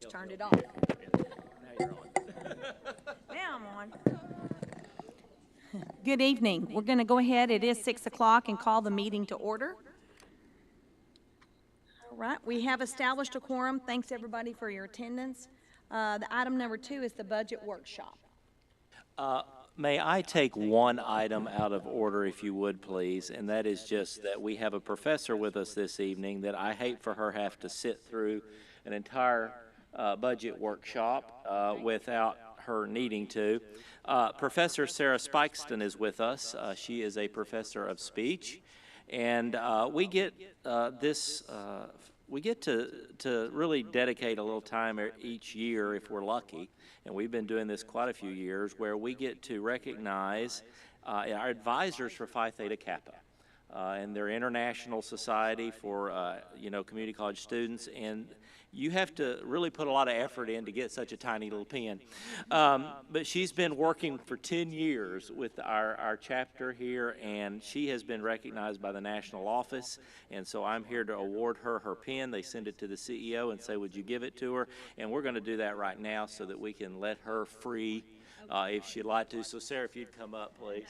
just turned it on. Now you're on. Now I'm on. Good evening. We're going to go ahead. It is 6 o'clock and call the meeting to order. All right. We have established a quorum. Thanks, everybody, for your attendance. The item number 2 is the budget workshop. May I take one item out of order, if you would, please, and that is just that we have a professor with us this evening that I hate for her have to sit through an entire budget workshop without her needing to. Professor Sarah Spikeston is with us. She is a professor of speech, and we get we get to really dedicate a little time each year, if we're lucky, and we've been doing this quite a few years, where we get to recognize our advisors for Phi Theta Kappa and their international society for community college students. And you have to really put a lot of effort in to get such a tiny little pen. But she's been working for 10 years with our chapter here, and she has been recognized by the national office. And so I'm here to award her her pen. They send it to the CEO and say, would you give it to her? And we're going to do that right now so that we can let her free if she'd like to. So Sarah, if you'd come up, please.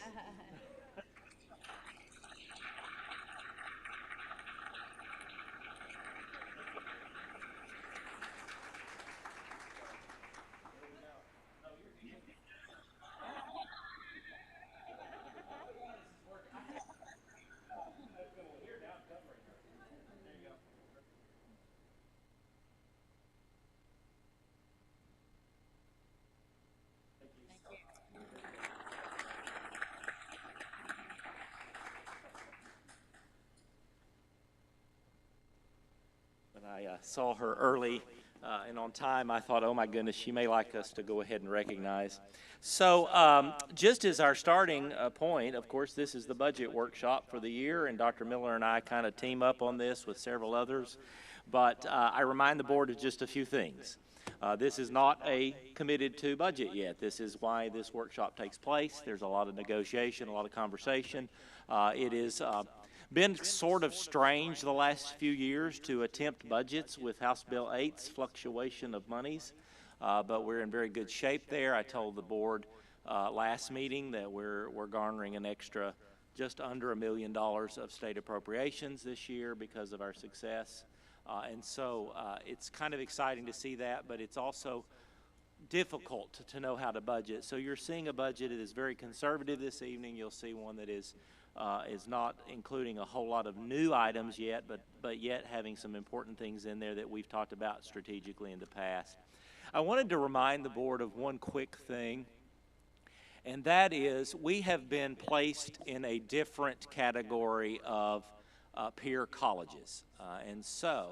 When I saw her early and on time, I thought, oh my goodness, she may like us to go ahead and recognize. So just as our starting point, of course, this is the budget workshop for the year, and Dr. Miller and I kind of team up on this with several others. But I remind the board of just a few things. This is not a committed to budget yet. This is why this workshop takes place. There's a lot of negotiation, a lot of conversation. It is been sort of strange the last few years to attempt budgets with House Bill 8's fluctuation of monies, but we're in very good shape there. I told the board last meeting that we're garnering an extra just under $1 million of state appropriations this year because of our success. And so it's kind of exciting to see that, but it's also difficult to know how to budget. So you're seeing a budget that is very conservative this evening. You'll see one that is not including a whole lot of new items yet, but yet having some important things in there that we've talked about strategically in the past. I wanted to remind the board of one quick thing, and that is we have been placed in a different category of peer colleges. And so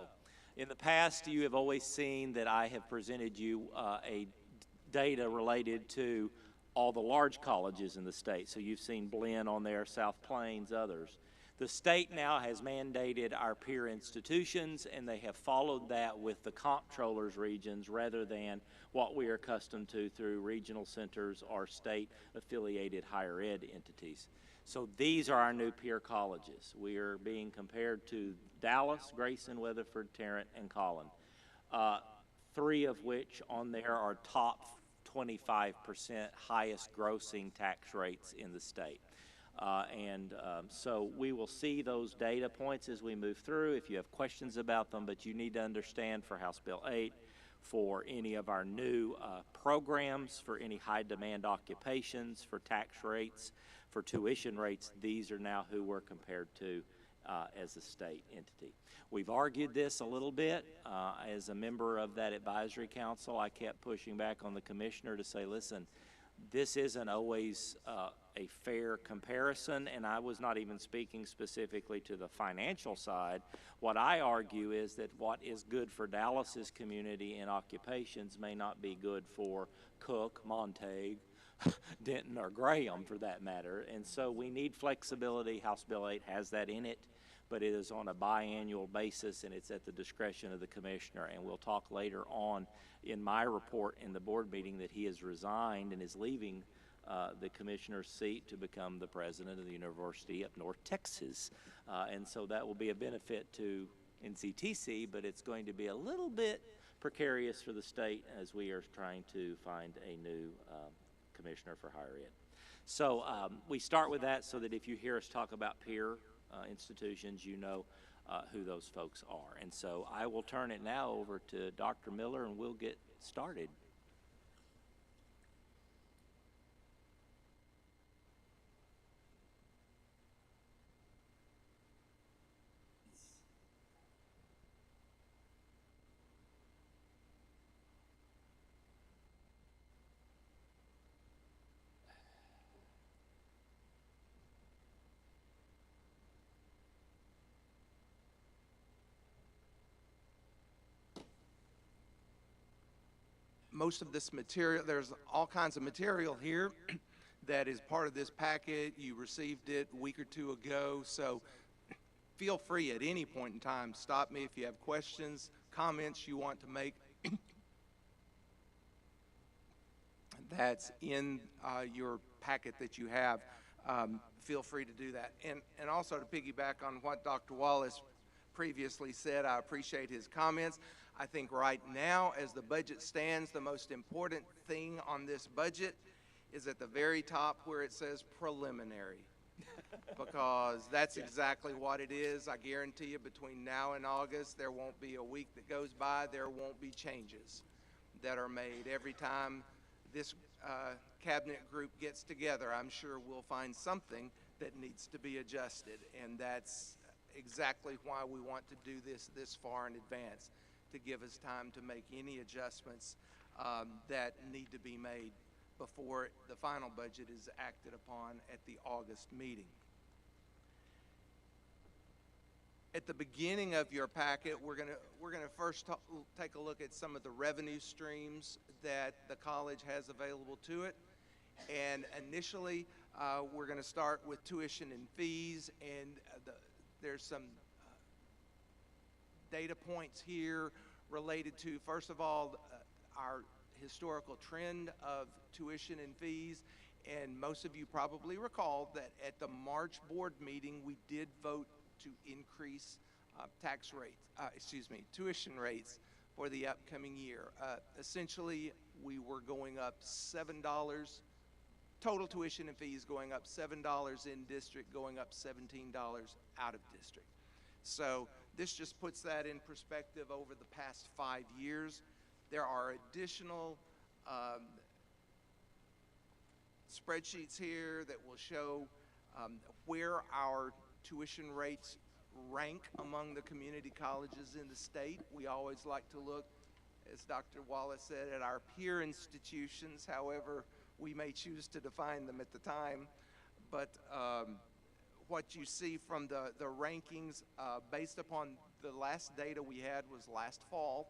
in the past, you have always seen that I have presented you a data related to all the large colleges in the state. So you've seen Blinn on there, South Plains, others. The state now has mandated our peer institutions, and they have followed that with the comptroller's regions rather than what we are accustomed to through regional centers or state-affiliated higher ed entities. So these are our new peer colleges. We are being compared to Dallas, Grayson, Weatherford, Tarrant, and Collin. 3 of which on there are top 25% highest grossing tax rates in the state. So we will see those data points as we move through if you have questions about them, but you need to understand for House Bill 8, for any of our new programs, for any high demand occupations, for tax rates, for tuition rates, these are now who we're compared to as a state entity. We've argued this a little bit. As a member of that advisory council, I kept pushing back on the commissioner to say, listen, this isn't always a fair comparison, and I was not even speaking specifically to the financial side. What I argue is that what is good for Dallas's community and occupations may not be good for Cook, Montague, Denton, or Graham for that matter, and so we need flexibility. House Bill 8 has that in it, but it is on a biannual basis, and it's at the discretion of the commissioner. And we'll talk later on in my report in the board meeting that he has resigned and is leaving the commissioner's seat to become the president of the University of North Texas. And so that will be a benefit to NCTC, but it's going to be a little bit precarious for the state as we are trying to find a new commissioner for higher ed. So we start with that so that if you hear us talk about peer institutions, you know who those folks are. And so I will turn it now over to Dr. Miller, and we'll get started. Most of this material, there's all kinds of material here that is part of this packet. You received it a week or two ago, so feel free at any point in time, stop me if you have questions, comments you want to make. That's in your packet that you have. Feel free to do that. And also to piggyback on what Dr. Wallace previously said, I appreciate his comments. I think right now, as the budget stands, the most important thing on this budget is at the very top where it says preliminary, because that's exactly what it is. I guarantee you between now and August, there won't be a week that goes by, there won't be changes that are made. Every time this cabinet group gets together, I'm sure we'll find something that needs to be adjusted, and that's exactly why we want to do this far in advance, to give us time to make any adjustments that need to be made before the final budget is acted upon at the August meeting. At the beginning of your packet, we're gonna first take a look at some of the revenue streams that the college has available to it. And initially, we're gonna start with tuition and fees, and there's some data points here related to, first of all, our historical trend of tuition and fees. And most of you probably recall that at the March board meeting, we did vote to increase tuition rates for the upcoming year. Essentially, we were going up $7, total tuition and fees going up $7 in district, going up $17 out of district. So this just puts that in perspective over the past 5 years. There are additional spreadsheets here that will show where our tuition rates rank among the community colleges in the state. We always like to look, as Dr. Wallace said, at our peer institutions, however we may choose to define them at the time. But what you see from the rankings based upon the last data we had was last fall.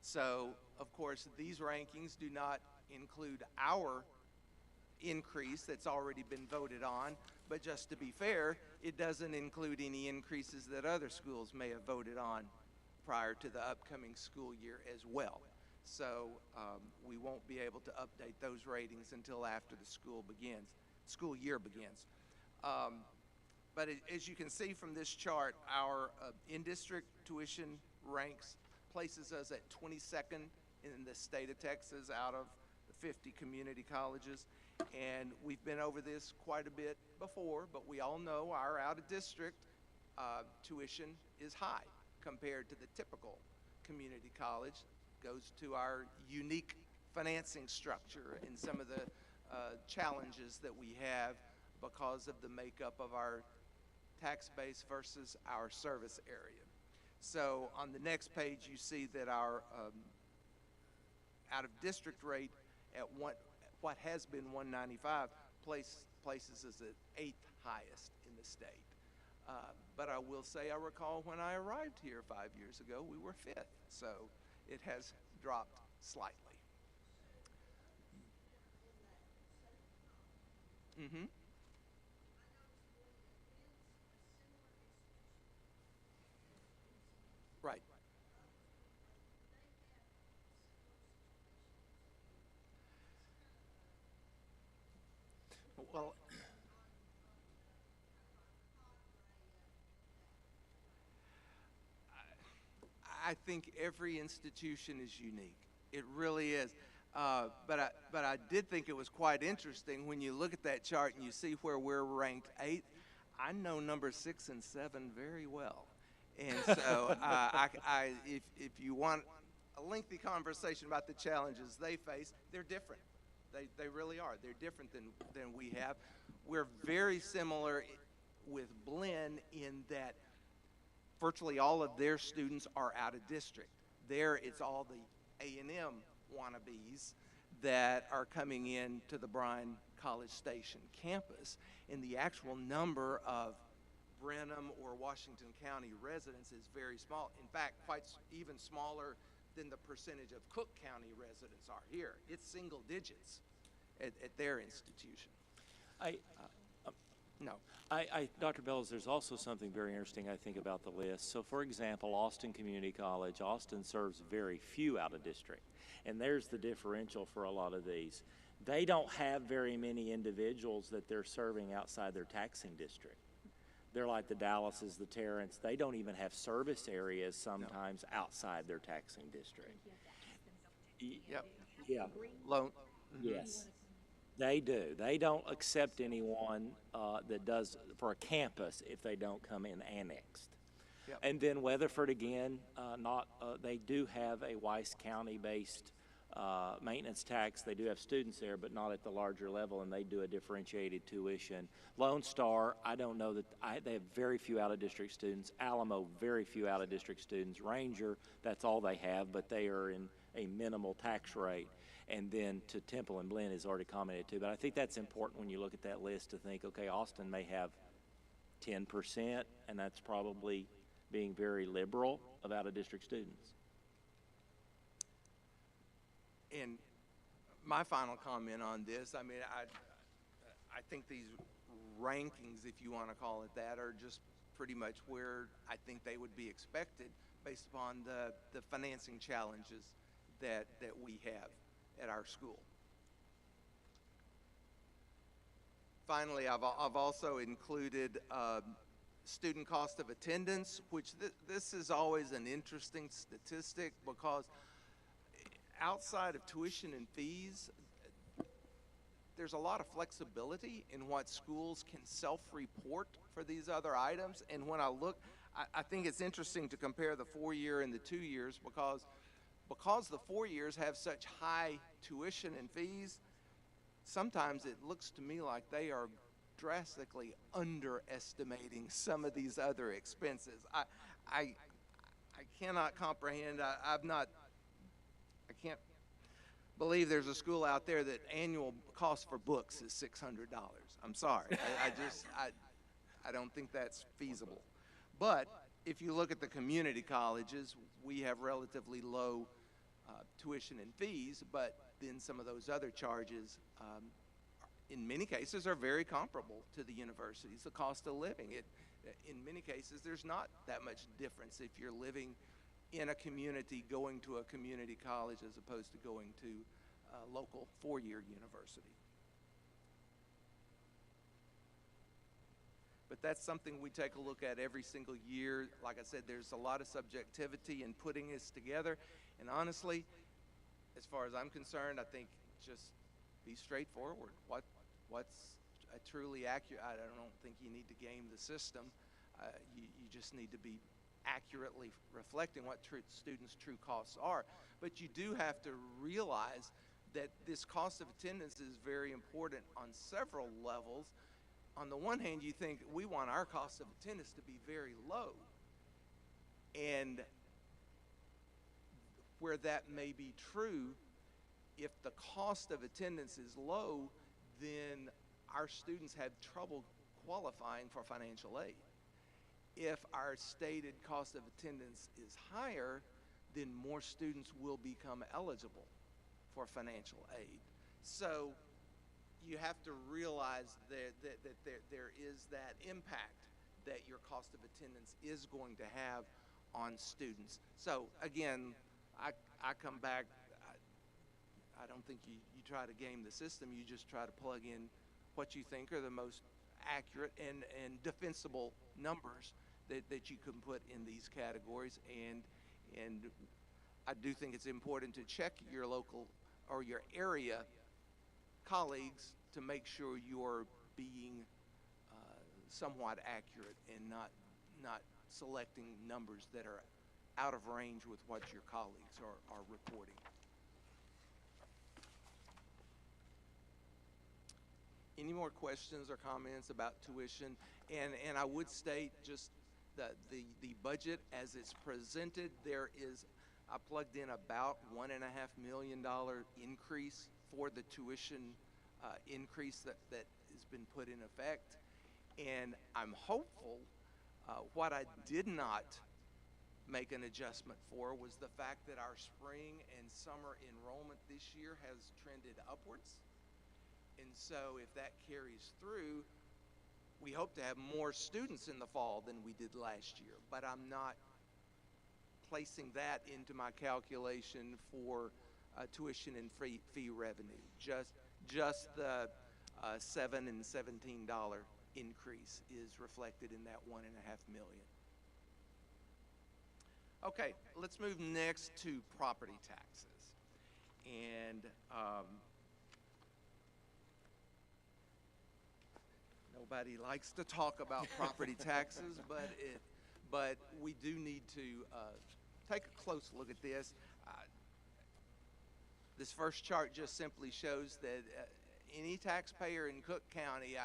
So, of course, these rankings do not include our increase that's already been voted on, but just to be fair, it doesn't include any increases that other schools may have voted on prior to the upcoming school year as well. So we won't be able to update those ratings until after the school year begins. But as you can see from this chart, our in-district tuition ranks places us at 22nd in the state of Texas out of the 50 community colleges. And we've been over this quite a bit before, but we all know our out-of-district tuition is high compared to the typical community college. Goes to our unique financing structure and some of the challenges that we have because of the makeup of our tax base versus our service area. So on the next page, you see that our out-of-district rate at what has been 195 places us at 8th highest in the state. But I will say, I recall when I arrived here 5 years ago, we were 5th. So it has dropped slightly. Mm-hmm. Right. Well, I think every institution is unique. It really is. But I did think it was quite interesting when you look at that chart and you see where we're ranked 8th. I know number 6 and 7 very well. And so if you want a lengthy conversation about the challenges they face, they're different. They really are. They're different than we have. We're very similar with Blinn in that virtually all of their students are out of district. There, it's all the A&M wannabes that are coming in to the Bryan College Station campus. And the actual number of Brenham or Washington County residents is very small. In fact, even smaller than the percentage of Cook County residents are here. It's single digits at their institution. No. Dr. Bellows, there's also something very interesting, I think, about the list. So, for example, Austin Community College, Austin serves very few out of district. And there's the differential for a lot of these. They don't have very many individuals that they're serving outside their taxing district. They're like the Dallases, the Tarrants. They don't even have service areas sometimes outside their taxing district. Yep. Yeah. Loan. Yes. They do. They don't accept anyone that does for a campus if they don't come in annexed. Yep. And then Weatherford again, they do have a Weiss County-based maintenance tax. They do have students there, but not at the larger level, and they do a differentiated tuition. Lone Star, I don't know that they have very few out-of-district students. Alamo, very few out-of-district students. Ranger, that's all they have, but they are in a minimal tax rate. And then to Temple and Blinn is already commented to. But I think that's important when you look at that list to think, okay, Austin may have 10%, and that's probably being very liberal of out-of-district students. And my final comment on this, I mean, I think these rankings, if you want to call it that, are just pretty much where I think they would be expected based upon the financing challenges that we have at our school. Finally, I've also included student cost of attendance, which this is always an interesting statistic because outside of tuition and fees, there's a lot of flexibility in what schools can self-report for these other items. And when I look, I think it's interesting to compare the 4-year and the 2 years because the 4 years have such high tuition and fees, sometimes it looks to me like they are drastically underestimating some of these other expenses. I cannot comprehend. I can't believe there's a school out there that annual cost for books is $600. I'm sorry. I don't think that's feasible. But if you look at the community colleges, we have relatively low tuition and fees, but then some of those other charges in many cases are very comparable to the universities. The cost of living, in many cases there's not that much difference if you're living in a community going to a community college as opposed to going to a local 4-year university. But that's something we take a look at every single year. Like I said, there's a lot of subjectivity in putting this together. And honestly, as far as I'm concerned, I think just be straightforward. What's a truly accurate? I don't think you need to game the system. You just need to be accurately reflecting what students' true costs are. But you do have to realize that this cost of attendance is very important on several levels. On the one hand, you think we want our cost of attendance to be very low. And where that may be true, if the cost of attendance is low, then our students have trouble qualifying for financial aid. If our stated cost of attendance is higher, then more students will become eligible for financial aid. So you have to realize that there is that impact that your cost of attendance is going to have on students. So again, I come back, I don't think you try to game the system, you just try to plug in what you think are the most accurate and defensible numbers that you can put in these categories, and And I do think it's important to check your local or your area colleagues to make sure you're being somewhat accurate and not selecting numbers that are out of range with what your colleagues are reporting. Any more questions or comments about tuition? And I would state just the budget as it's presented, I plugged in about $1.5 million increase for the tuition increase that has been put in effect. And I'm hopeful. What I did not make an adjustment for was the fact that our spring and summer enrollment this year has trended upwards. And so if that carries through, we hope to have more students in the fall than we did last year. But I'm not placing that into my calculation for tuition and fee revenue. Just the $7 and $17 increase is reflected in that $1.5 million. Okay, let's move next to property taxes. And nobody likes to talk about property taxes, but we do need to take a close look at this. This first chart just simply shows that any taxpayer in Cook County,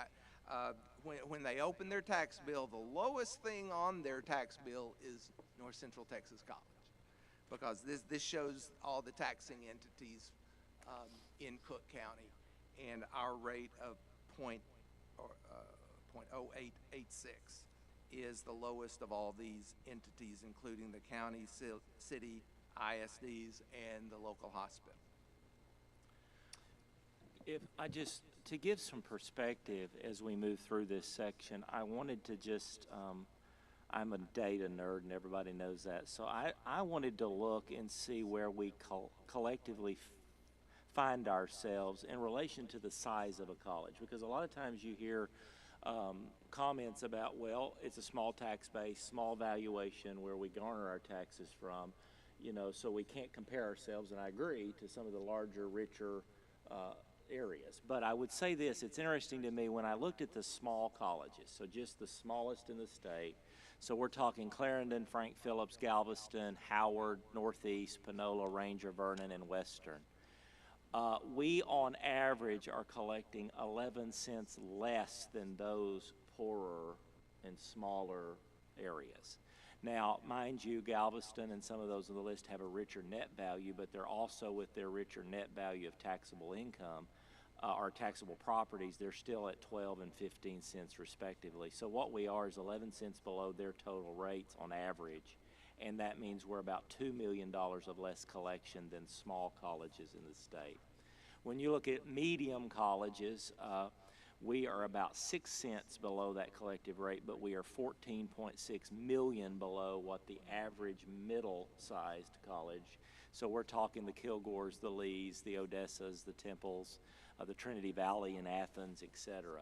when they open their tax bill, the lowest thing on their tax bill is North Central Texas College, because this shows all the taxing entities in Cook County, and our rate of 0.0886 is the lowest of all these entities, including the county, city, ISDs, and the local hospital. If I just, to give some perspective as we move through this section, I wanted to just, I'm a data nerd and everybody knows that, so I wanted to look and see where we collectively find ourselves in relation to the size of a college, because a lot of times you hear comments about, well, it's a small tax base, small valuation where we garner our taxes from, you know, so we can't compare ourselves, and I agree, to some of the larger, richer areas. But I would say this, it's interesting to me when I looked at the small colleges, so just the smallest in the state, so we're talking Clarendon, Frank Phillips, Galveston, Howard, Northeast, Panola, Ranger, Vernon, and Western. We, on average, are collecting 11 cents less than those poorer and smaller areas. Now, mind you, Galveston and some of those on the list have a richer net value, but they're also, with their richer net value of taxable income, or taxable properties, they're still at 12 and 15 cents respectively. So what we are is 11 cents below their total rates on average, and that means we're about $2 million of less collection than small colleges in the state. When you look at medium colleges, we are about 6 cents below that collective rate, but we are 14.6 million below what the average middle-sized college. So we're talking the Kilgores, the Lees, the Odessas, the Temples, the Trinity Valley in Athens, etc.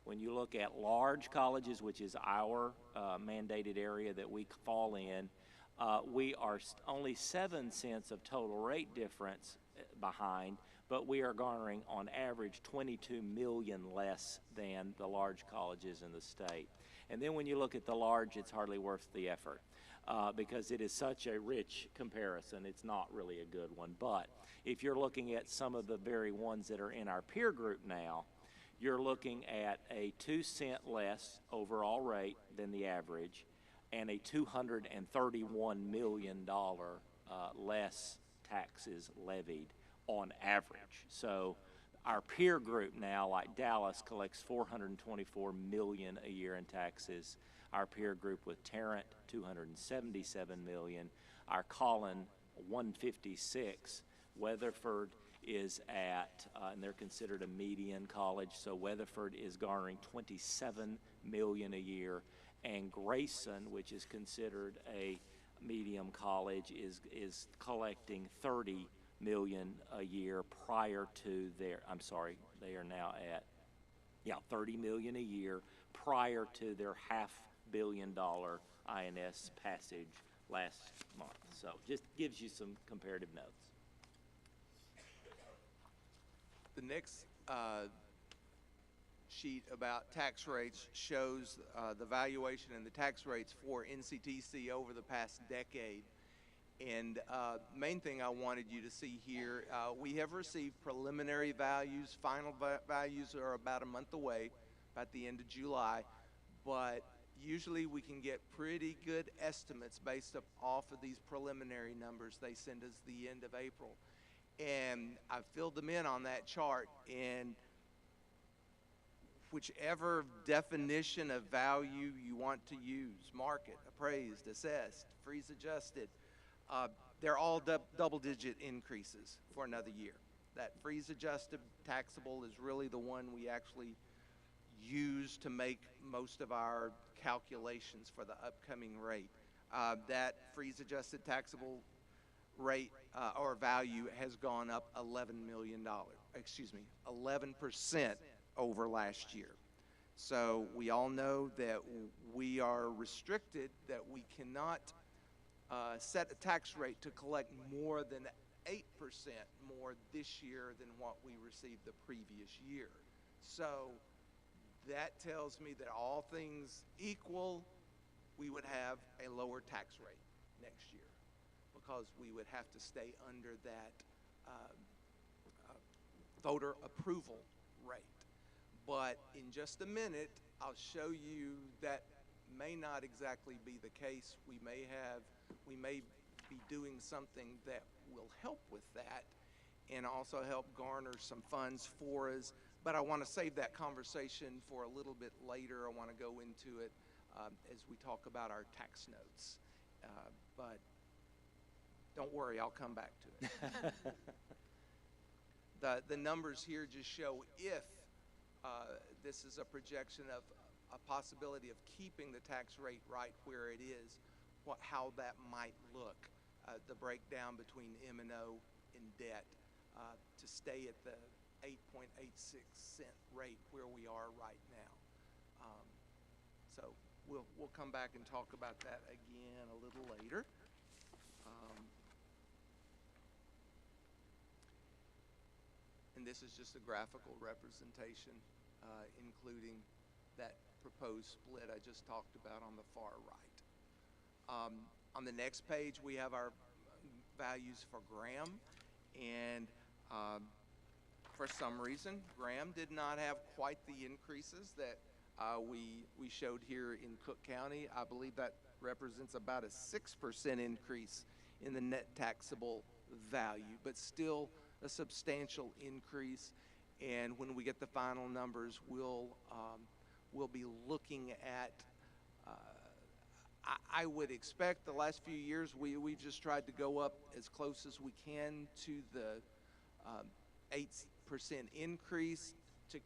When you look at large colleges, which is our mandated area that we fall in, we are only 7 cents of total rate difference behind, but we are garnering on average 22 million less than the large colleges in the state. And then when you look at the large, it's hardly worth the effort because it is such a rich comparison. It's not really a good one. But if you're looking at some of the very ones that are in our peer group now, you're looking at a 2 cent less overall rate than the average and a $231 million less taxes levied on average. So our peer group now, like Dallas, collects $424 million a year in taxes. Our peer group with Tarrant, $277 million. Our Collin, $156. Weatherford is at, and they're considered a median college, so Weatherford is garnering $27 million a year, and Grayson, which is considered a medium college, is collecting $30 million a year prior to their, I'm sorry, they are now at, $30 million a year prior to their $500 million INS passage last month. So just gives you some comparative notes. The next sheet about tax rates shows the valuation and the tax rates for NCTC over the past decade. And main thing I wanted you to see here, we have received preliminary values. Final values are about a month away, about the end of July. But usually we can get pretty good estimates based off of these preliminary numbers they send us the end of April. And I filled them in on that chart, and whichever definition of value you want to use, market, appraised, assessed, freeze adjusted, they're all double-digit increases for another year. That freeze adjusted taxable is really the one we actually use to make most of our calculations for the upcoming rate. That freeze adjusted taxable rate or value has gone up $11 million, 11% over last year. So we all know that we are restricted, that we cannot set a tax rate to collect more than 8% more this year than what we received the previous year. So that tells me that all things equal, we would have a lower tax rate next year, because we would have to stay under that voter approval rate. But in just a minute, I'll show you that may not exactly be the case. We may be doing something that will help with that and also help garner some funds for us. But I want to save that conversation for a little bit later. I want to go into it as we talk about our tax notes. But don't worry, I'll come back to it. The numbers here just show if this is a projection of a possibility of keeping the tax rate right where it is, how that might look, the breakdown between M&O and debt to stay at the 8.86 cent rate where we are right now. So we'll come back and talk about that again a little later. And this is just a graphical representation, including that proposed split I just talked about on the far right. On the next page, we have our values for Graham, and for some reason, Graham did not have quite the increases that we showed here in Cook County. I believe that represents about a 6% increase in the net taxable value, but still a substantial increase. And when we get the final numbers, we'll be looking at, I would expect the last few years we've just tried to go up as close as we can to the 8% increase to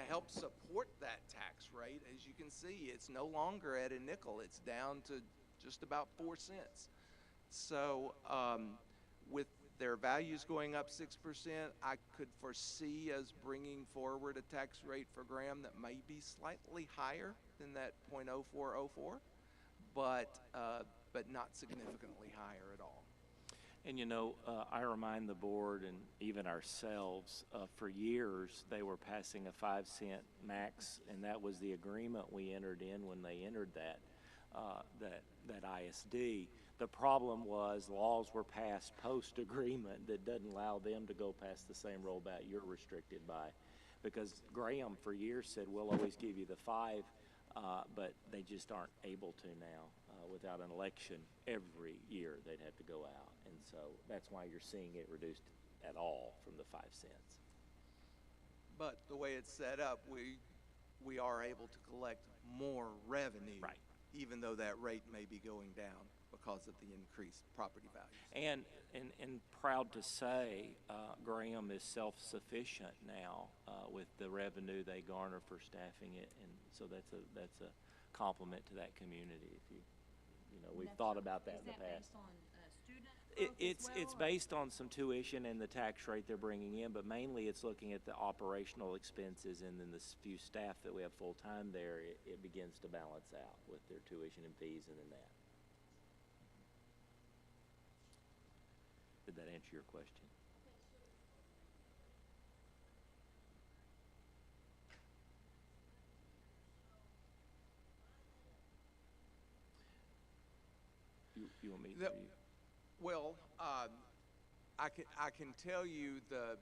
help support that tax rate. As you can see, it's no longer at a nickel. It's down to just about 4 cents. So with their values going up 6%, I could foresee us bringing forward a tax rate for Graham that may be slightly higher than that 0.0404, but not significantly higher at all. And you know, I remind the board and even ourselves, for years they were passing a 5-cent max, and that was the agreement we entered in when they entered that ISD. The problem was laws were passed post-agreement that doesn't allow them to go past the same rollback you're restricted by. Because Graham for years said, we'll always give you the 5, but they just aren't able to now. Without an election every year, they'd have to go out. And so that's why you're seeing it reduced at all from the 5 cents. But the way it's set up, we are able to collect more revenue, right, even though that rate may be going down because of the increased property values. And proud to say, Graham is self-sufficient now with the revenue they garner for staffing it, and so that's a compliment to that community. You know, we've thought about that in the past. Is that based on student growth It's based on some tuition and the tax rate they're bringing in, but mainly it's looking at the operational expenses, and then the few staff that we have full-time there, it begins to balance out with their tuition and fees and then that. that answer your question? You want me to? Well, I can tell you the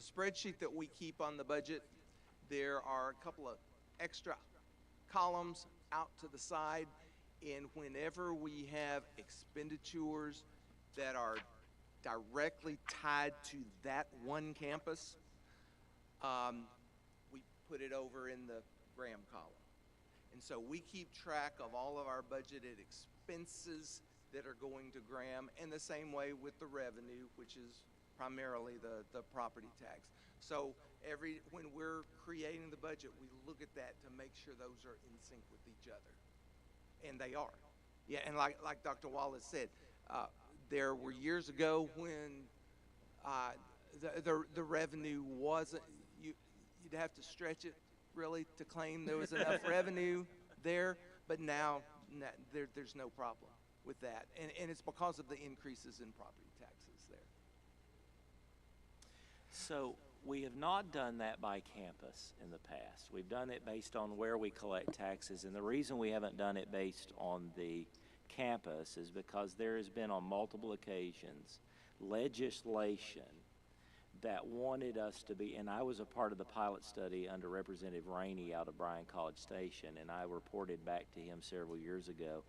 spreadsheet that we keep on the budget, there are a couple of extra columns out to the side, and whenever we have expenditures that are directly tied to that one campus, we put it over in the Graham column. And so we keep track of all of our budgeted expenses that are going to Graham, and the same way with the revenue, which is primarily the property tax. So when we're creating the budget, we look at that to make sure those are in sync with each other. And they are. Yeah, and like Dr. Wallace said, there were years ago when the revenue wasn't, you'd have to stretch it really to claim there was enough revenue there, but now there's no problem with that. And it's because of the increases in property taxes there. So we have not done that by campus in the past. We've done it based on where we collect taxes, and the reason we haven't done it based on the campus is because there has been on multiple occasions legislation that wanted us to be, and I was a part of the pilot study under Representative Rainey out of Bryan College Station, and I reported back to him several years ago.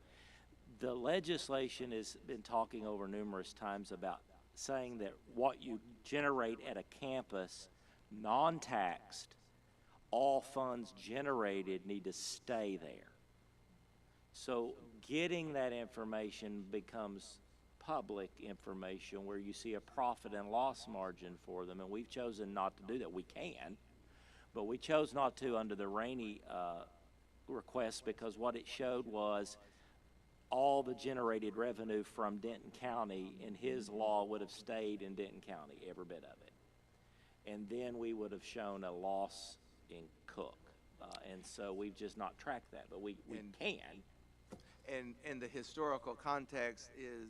The legislation has been talking over numerous times about saying that what you generate at a campus, non-taxed, all funds generated need to stay there. So getting that information becomes public information where you see a profit and loss margin for them, and we've chosen not to do that. We can, but we chose not to under the Rainey request because what it showed was all the generated revenue from Denton County in his law would have stayed in Denton County, every bit of it. And then we would have shown a loss in Cook. And so we've just not tracked that, but we can. And the historical context is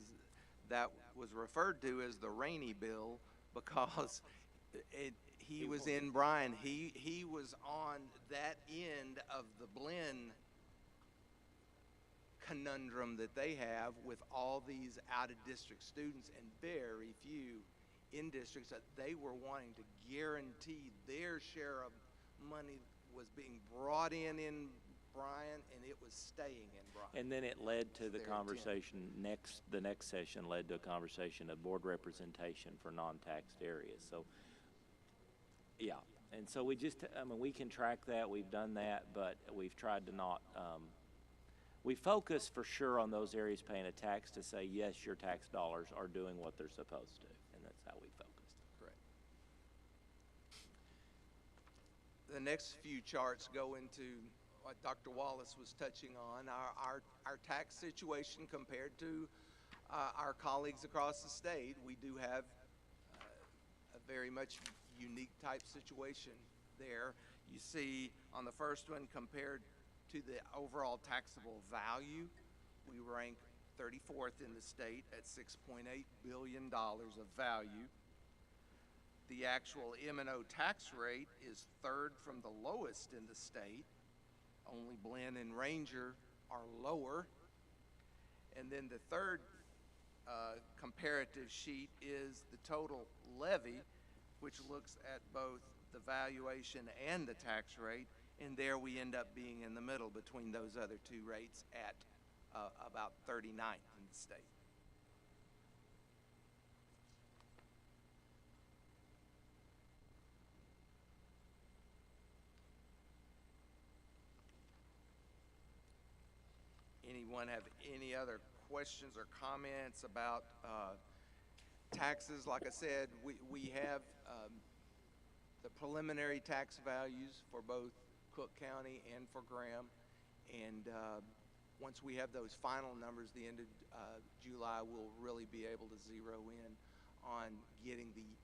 that was referred to as the Rainey bill because he was in Bryan. He was on that end of the blend conundrum that they have with all these out-of-district students and very few in districts that they were wanting to guarantee their share of money was being brought in Bryan, and it was staying in Bryan. And then it led to the conversation the next session led to a conversation of board representation for non-taxed areas. So, yeah. And so we we can track that. We've done that, but we've tried to not, we focus for sure on those areas paying a tax to say, yes, your tax dollars are doing what they're supposed to. And that's how we focused. Correct. The next few charts go into what Dr. Wallace was touching on, our tax situation compared to our colleagues across the state. We do have a very much unique type situation there. You see on the first one, compared to the overall taxable value, we rank 34th in the state at $6.8 billion of value. The actual M&O tax rate is third from the lowest in the state. Only Blinn and Ranger are lower. And then the third comparative sheet is the total levy, which looks at both the valuation and the tax rate. And there we end up being in the middle between those other two rates at about 39th in the state. Anyone have any other questions or comments about taxes? Like I said, we have the preliminary tax values for both Cook County and for Graham, and once we have those final numbers, the end of July, we'll really be able to zero in on getting the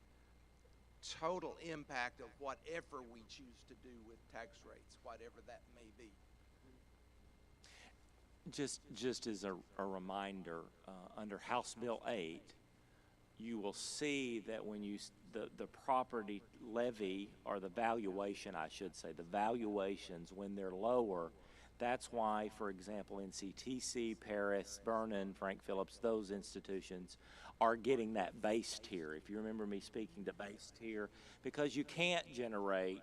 total impact of whatever we choose to do with tax rates, whatever that may be. Just as a reminder, under House Bill 8, you will see that when the property levy, or the valuation, I should say, the valuations, when they're lower, that's why, for example, NCTC, Paris, Vernon, Frank Phillips, those institutions are getting that base tier. If you remember me speaking to base tier, because you can't generate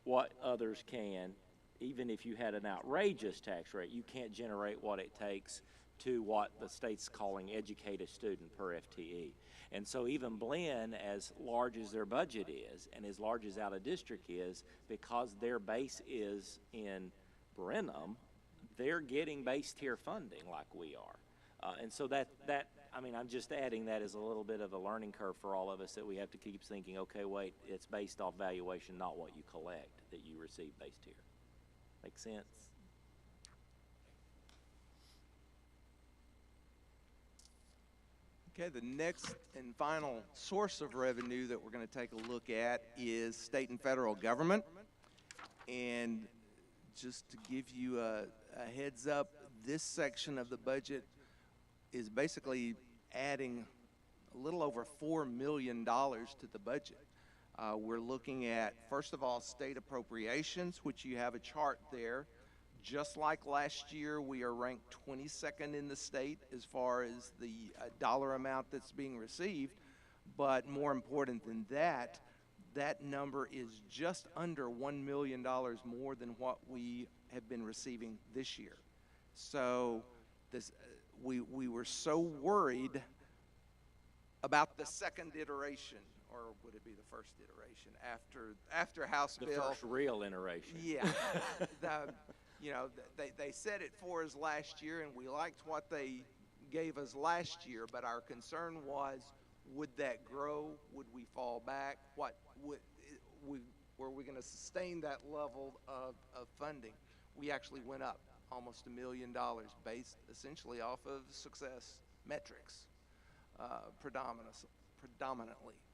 what others can. Even if you had an outrageous tax rate, you can't generate what it takes to what the state's calling educate a student per FTE. And so even Blinn, as large as their budget is and as large as out of district is, because their base is in Brenham, they're getting base tier funding like we are. And so that I mean, I'm just adding that as a little bit of a learning curve for all of us, that we have to keep thinking, okay, wait, it's based off valuation, not what you collect, that you receive base tier. Make sense? Okay, the next and final source of revenue that we're going to take a look at is state and federal government. And just to give you a heads up, this section of the budget is basically adding a little over $4 million to the budget. We're looking at, first of all, state appropriations, which you have a chart there. Just like last year, we are ranked 22nd in the state as far as the dollar amount that's being received. But more important than that, that number is just under $1 million more than what we have been receiving this year. So this, we were so worried about the second iteration, or would it be the first iteration, after House The Bill? first real iteration. Yeah. You know, they said it for us last year, and we liked what they gave us last year, but our concern was, would that grow? Would we fall back? Were we going to sustain that level of funding? We actually went up almost $1 million based essentially off of success metrics, predominantly.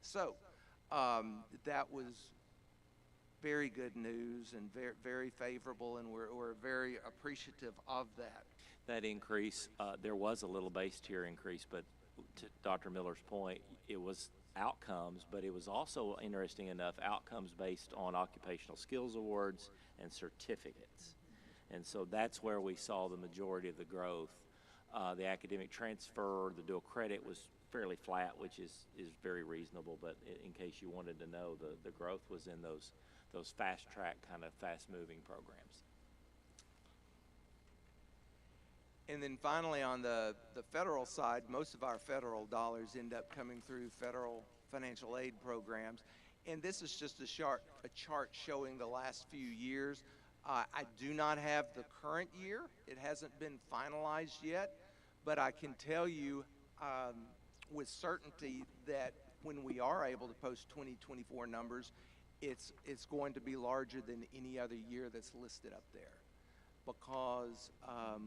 So that was very good news and very, very favorable, and we're very appreciative of that. That increase, there was a little base tier increase, but to Dr. Miller's point, it was outcomes, but it was also, interesting enough, outcomes based on occupational skills awards and certificates. And so that's where we saw the majority of the growth. The academic transfer, the dual credit was fairly flat, which is very reasonable, but in case you wanted to know, the growth was in those fast track kind of fast moving programs. And then finally, on the federal side, most of our federal dollars end up coming through federal financial aid programs. And this is just a chart showing the last few years. I do not have the current year. It hasn't been finalized yet, but I can tell you with certainty that when we are able to post 2024 numbers, it's going to be larger than any other year that's listed up there, because I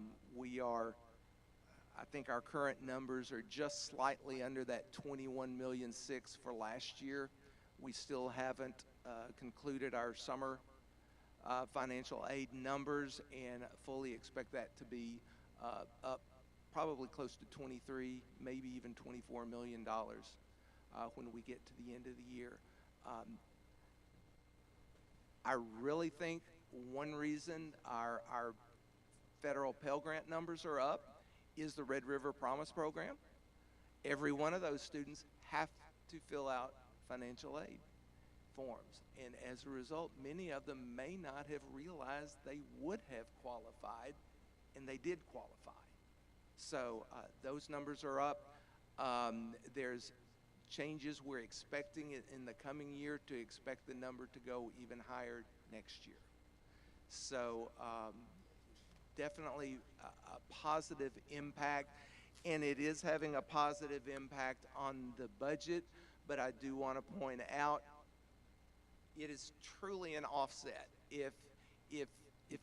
think our current numbers are just slightly under that 21.6 million for last year. We still haven't concluded our summer financial aid numbers, and fully expect that to be up probably close to 23, maybe even $24 million when we get to the end of the year. I really think one reason our federal Pell Grant numbers are up is the Red River Promise Program. Every one of those students have to fill out financial aid forms, and as a result, many of them may not have realized they would have qualified, and they did qualify. So those numbers are up. There's changes we're expecting in the coming year to expect the number to go even higher next year. So definitely a positive impact, and it is having a positive impact on the budget, but I do want to point out it is truly an offset. If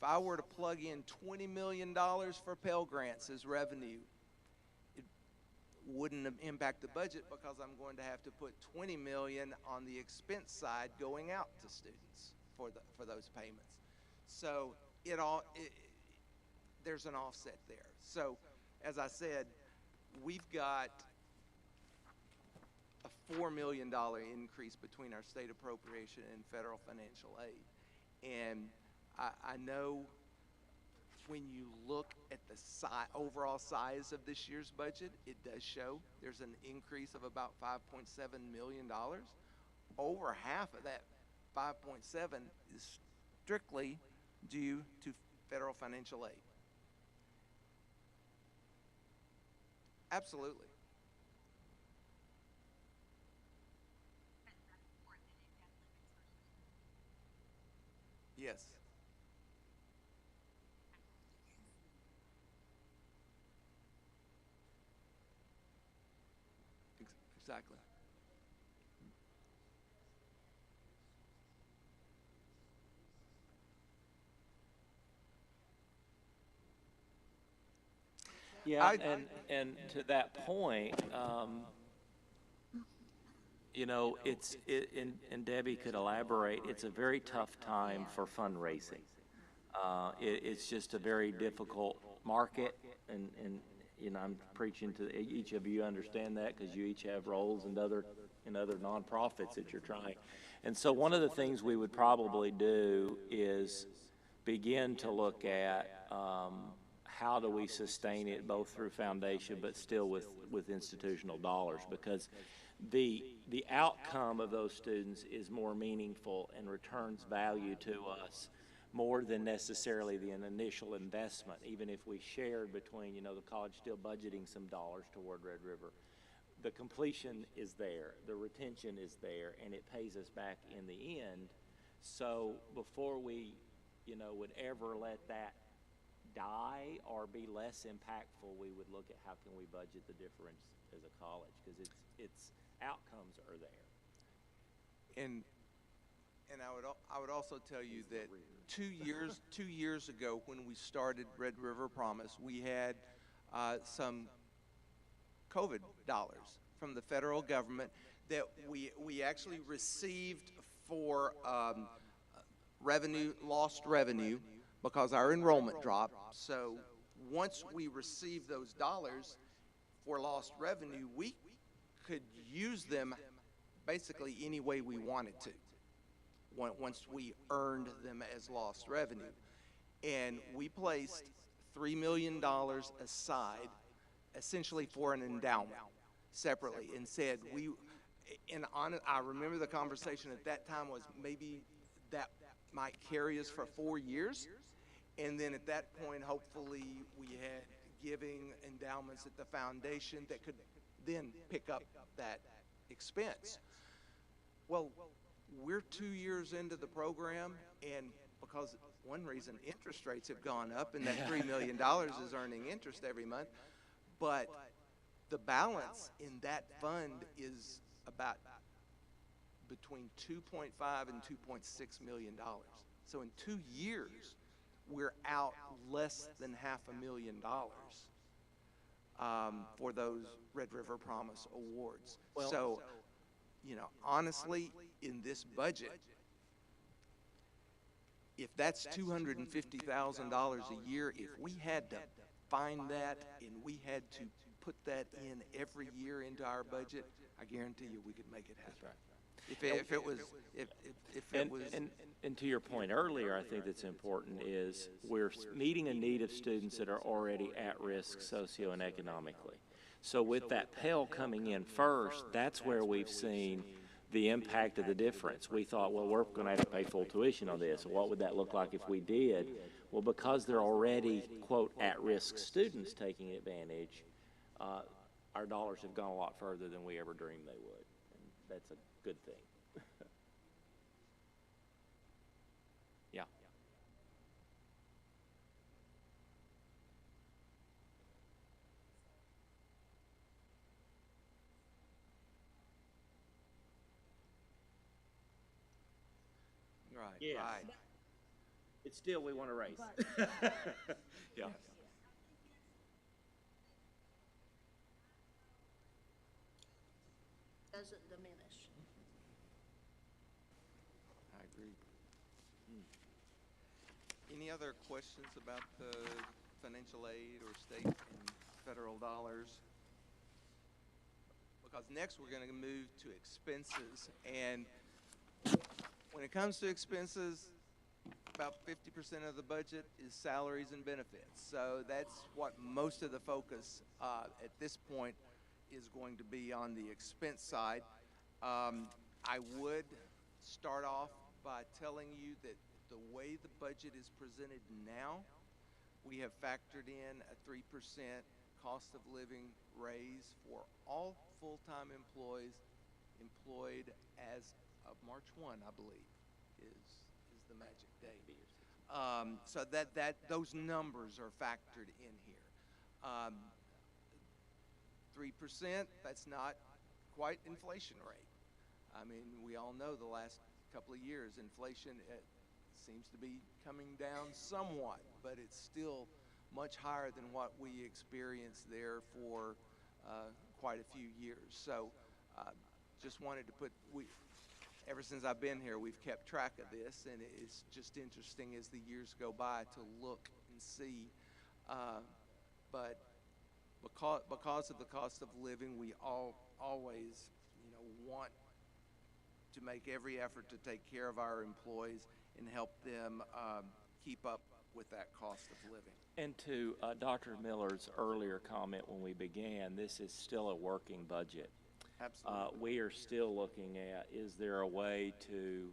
I were to plug in $20 million for Pell Grants as revenue, it wouldn't impact the budget, because I'm going to have to put $20 million on the expense side going out to students for those payments. So there's an offset there. So as I said, we've got $4 million increase between our state appropriation and federal financial aid. And I know when you look at the overall size of this year's budget, it does show there's an increase of about $5.7 million. Over half of that 5.7 is strictly due to federal financial aid. Absolutely. Yes. Exactly. Yeah, and to that point, you know, and Debbie could elaborate, it's a very tough time for fundraising. It's just a very difficult market, and you know, I'm preaching to each of you understand that because you each have roles and other nonprofits that you're trying. And so one of the things we would probably do is begin to look at how do we sustain it both through foundation but still with institutional dollars, because the outcome of those students is more meaningful and returns value to us more than necessarily the initial investment. Even if we shared between, you know, the college still budgeting some dollars toward Red River, the completion is there, the retention is there, and it pays us back in the end. So before we, you know, would ever let that die or be less impactful, we would look at how can we budget the difference as a college, because its outcomes are there. And I would also tell you that 2 years ago when we started Red River Promise, we had some COVID dollars from the federal government that we actually received for lost revenue, because our enrollment dropped. So once we received those dollars for lost revenue, we could use them basically any way we wanted to once we earned them as lost revenue. And we placed $3 million aside essentially for an endowment separately, and said I remember the conversation at that time was maybe that might carry us for 4 years. And then at that point, hopefully, we had giving endowments at the foundation that could then pick up that expense. Well, we're 2 years into the program, and because one reason interest rates have gone up, and that $3 million is earning interest every month, but the balance in that fund is about between 2.5 and 2.6 million dollars. So in 2 years, we're out less than $500,000 for those Red River Promise awards. Well, so, you know, honestly, in this budget, if that's $250,000 a year, if we had to find that and we had to put that in every year into our budget, I guarantee you we could make it happen. That's right. If it was. And to your point earlier, I think that's important is we're meeting a need of students that are already at risk socio and economically. So with that Pell coming in first, that's where we've seen the impact of the difference. We thought, well, we're going to have to pay full tuition on this. What would that look like if we did? Well, because they're already, quote, at-risk students taking advantage, our dollars have gone a lot further than we ever dreamed they would. And that's a good thing. Yeah. Right, Yes. right. It's still, we want to race. Yeah. Doesn't diminish. I agree. Any other questions about the financial aid or state and federal dollars? Because because next we're going to move to expenses. And when it comes to expenses, about 50% of the budget is salaries and benefits. So that's what most of the focus at this point is going to be on the expense side. I would start off by telling you that the way the budget is presented now, we have factored in a 3% cost of living raise for all full-time employees employed as of March 1, I believe, is the magic date. So those numbers are factored in here. 3%, that's not quite inflation rate. I mean, we all know the last couple of years, inflation seems to be coming down somewhat, but it's still much higher than what we experienced there for quite a few years. So just wanted to put, ever since I've been here, we've kept track of this, and it's just interesting as the years go by to look and see. But because of the cost of living, we always, want to make every effort to take care of our employees and help them keep up with that cost of living. And to Dr. Miller's earlier comment when we began, this is still a working budget. Absolutely. We are still looking at, is there a way to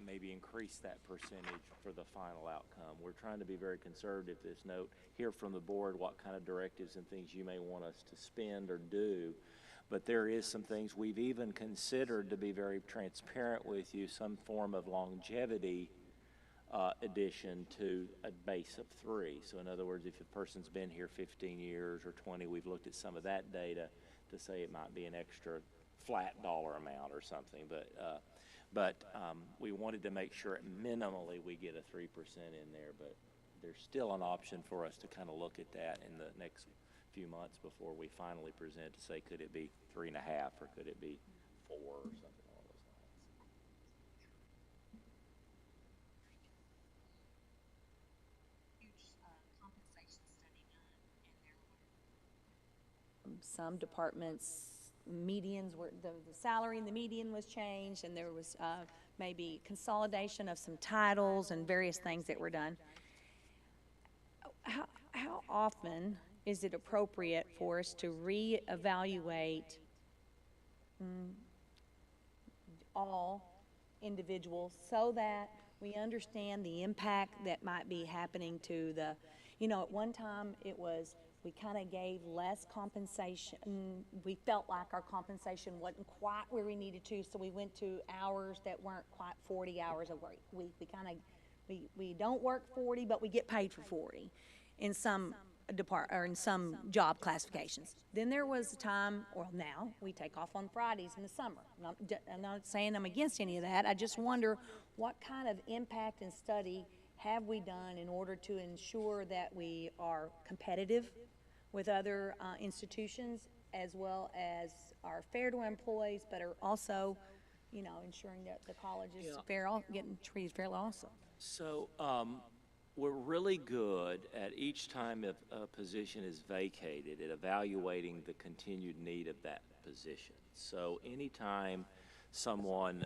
maybe increase that percentage for the final outcome? We're trying to be very conservative this note, hear from the board what kind of directives and things you may want us to spend or do. But there is some things we've even considered, to be very transparent with you, some form of longevity addition to a base of 3. So in other words, if a person's been here 15 years or 20, we've looked at some of that data to say it might be an extra flat dollar amount or something. But we wanted to make sure minimally we get a 3% in there, but there's still an option for us to kind of look at that in the next few months before we finally present to say, could it be 3.5 or could it be 4 or something along those lines. Huge compensation study done, and there were Some departments, medians were, the salary and the median was changed, and there was maybe consolidation of some titles and various things that were done. How often is it appropriate for us to reevaluate all individuals so that we understand the impact that might be happening to the, at one time it was, we kind of gave less compensation. We felt like our compensation wasn't quite where we needed to, so we went to hours that weren't quite 40 hours a week. We don't work 40, but we get paid for 40 in some in some job classifications. Then there was a time, or now, we take off on Fridays in the summer. I'm not saying I'm against any of that. I just wonder what kind of impact and study have we done in order to ensure that we are competitive with other institutions, as well as are fair to our employees, but are also, ensuring that the college is fair, getting treated fairly also. So we're really good at each time a position is vacated at evaluating the continued need of that position. So anytime someone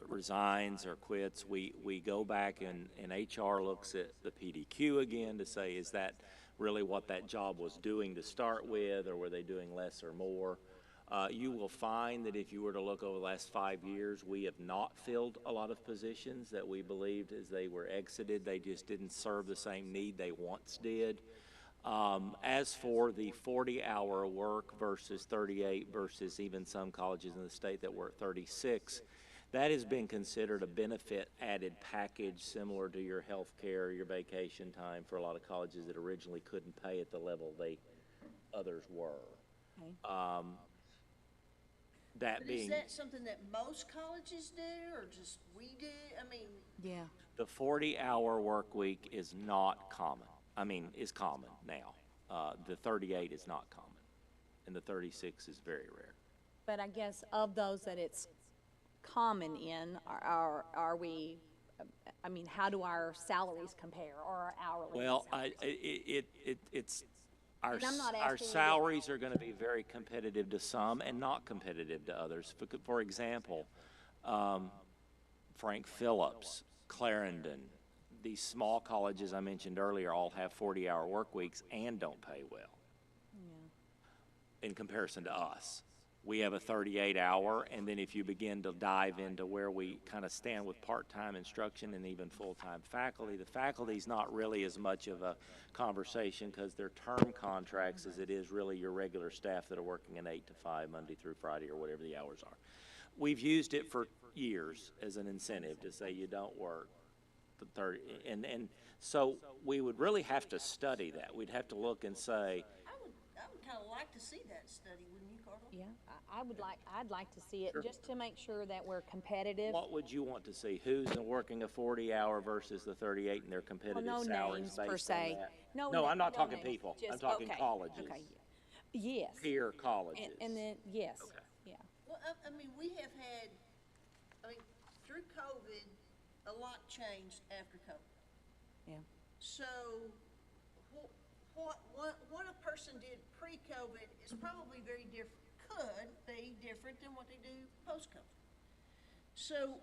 resigns or quits, we go back and HR looks at the PDQ again to say, is that really what that job was doing to start with, or were they doing less or more? You will find that if you were to look over the last 5 years, we have not filled a lot of positions that we believed as they were exited. They just didn't serve the same need they once did. As for the 40-hour work versus 38 versus even some colleges in the state that were at 36, that has been considered a benefit added package similar to your health care, your vacation time for a lot of colleges that originally couldn't pay at the level others were. Okay. But is that something that most colleges do, or just we do? I mean, Yeah. The 40-hour work week is not common. Is common now. The 38 is not common, and the 36 is very rare. But I guess of those that it's common in, are we, how do our salaries compare, or our hourly? Well, it's Our, And I'm not our asking you to- salaries are gonna be very competitive to some and not competitive to others. For example, Frank Phillips, Clarendon, these small colleges I mentioned earlier all have 40-hour work weeks and don't pay well in comparison to us. We have a 38-hour, and then if you begin to dive into where we kind of stand with part-time instruction and even full-time faculty, the faculty's not really as much of a conversation because they're term contracts as it is really your regular staff that are working an 8 to 5, Monday through Friday, or whatever the hours are. We've used it for years as an incentive to say you don't work the 30, and so we would really have to study that. We'd have to look and say, I would kind of like to see that study, wouldn't you, Carla? Yeah, I'd like to see it, just to make sure that we're competitive. what would you want to see? Who's working a 40-hour versus the 38 and their competitive Well, no salaries names based per on se. that? No, No, I'm not no talking names. people. I'm Just- talking okay, colleges. Okay, yes. Peer colleges. And then, yes, Okay. yeah. Well, I mean, we have had, I mean, through COVID, a lot changed after COVID. Yeah. So, what a person did pre-COVID is probably very different, could be different than what they do post-COVID. So,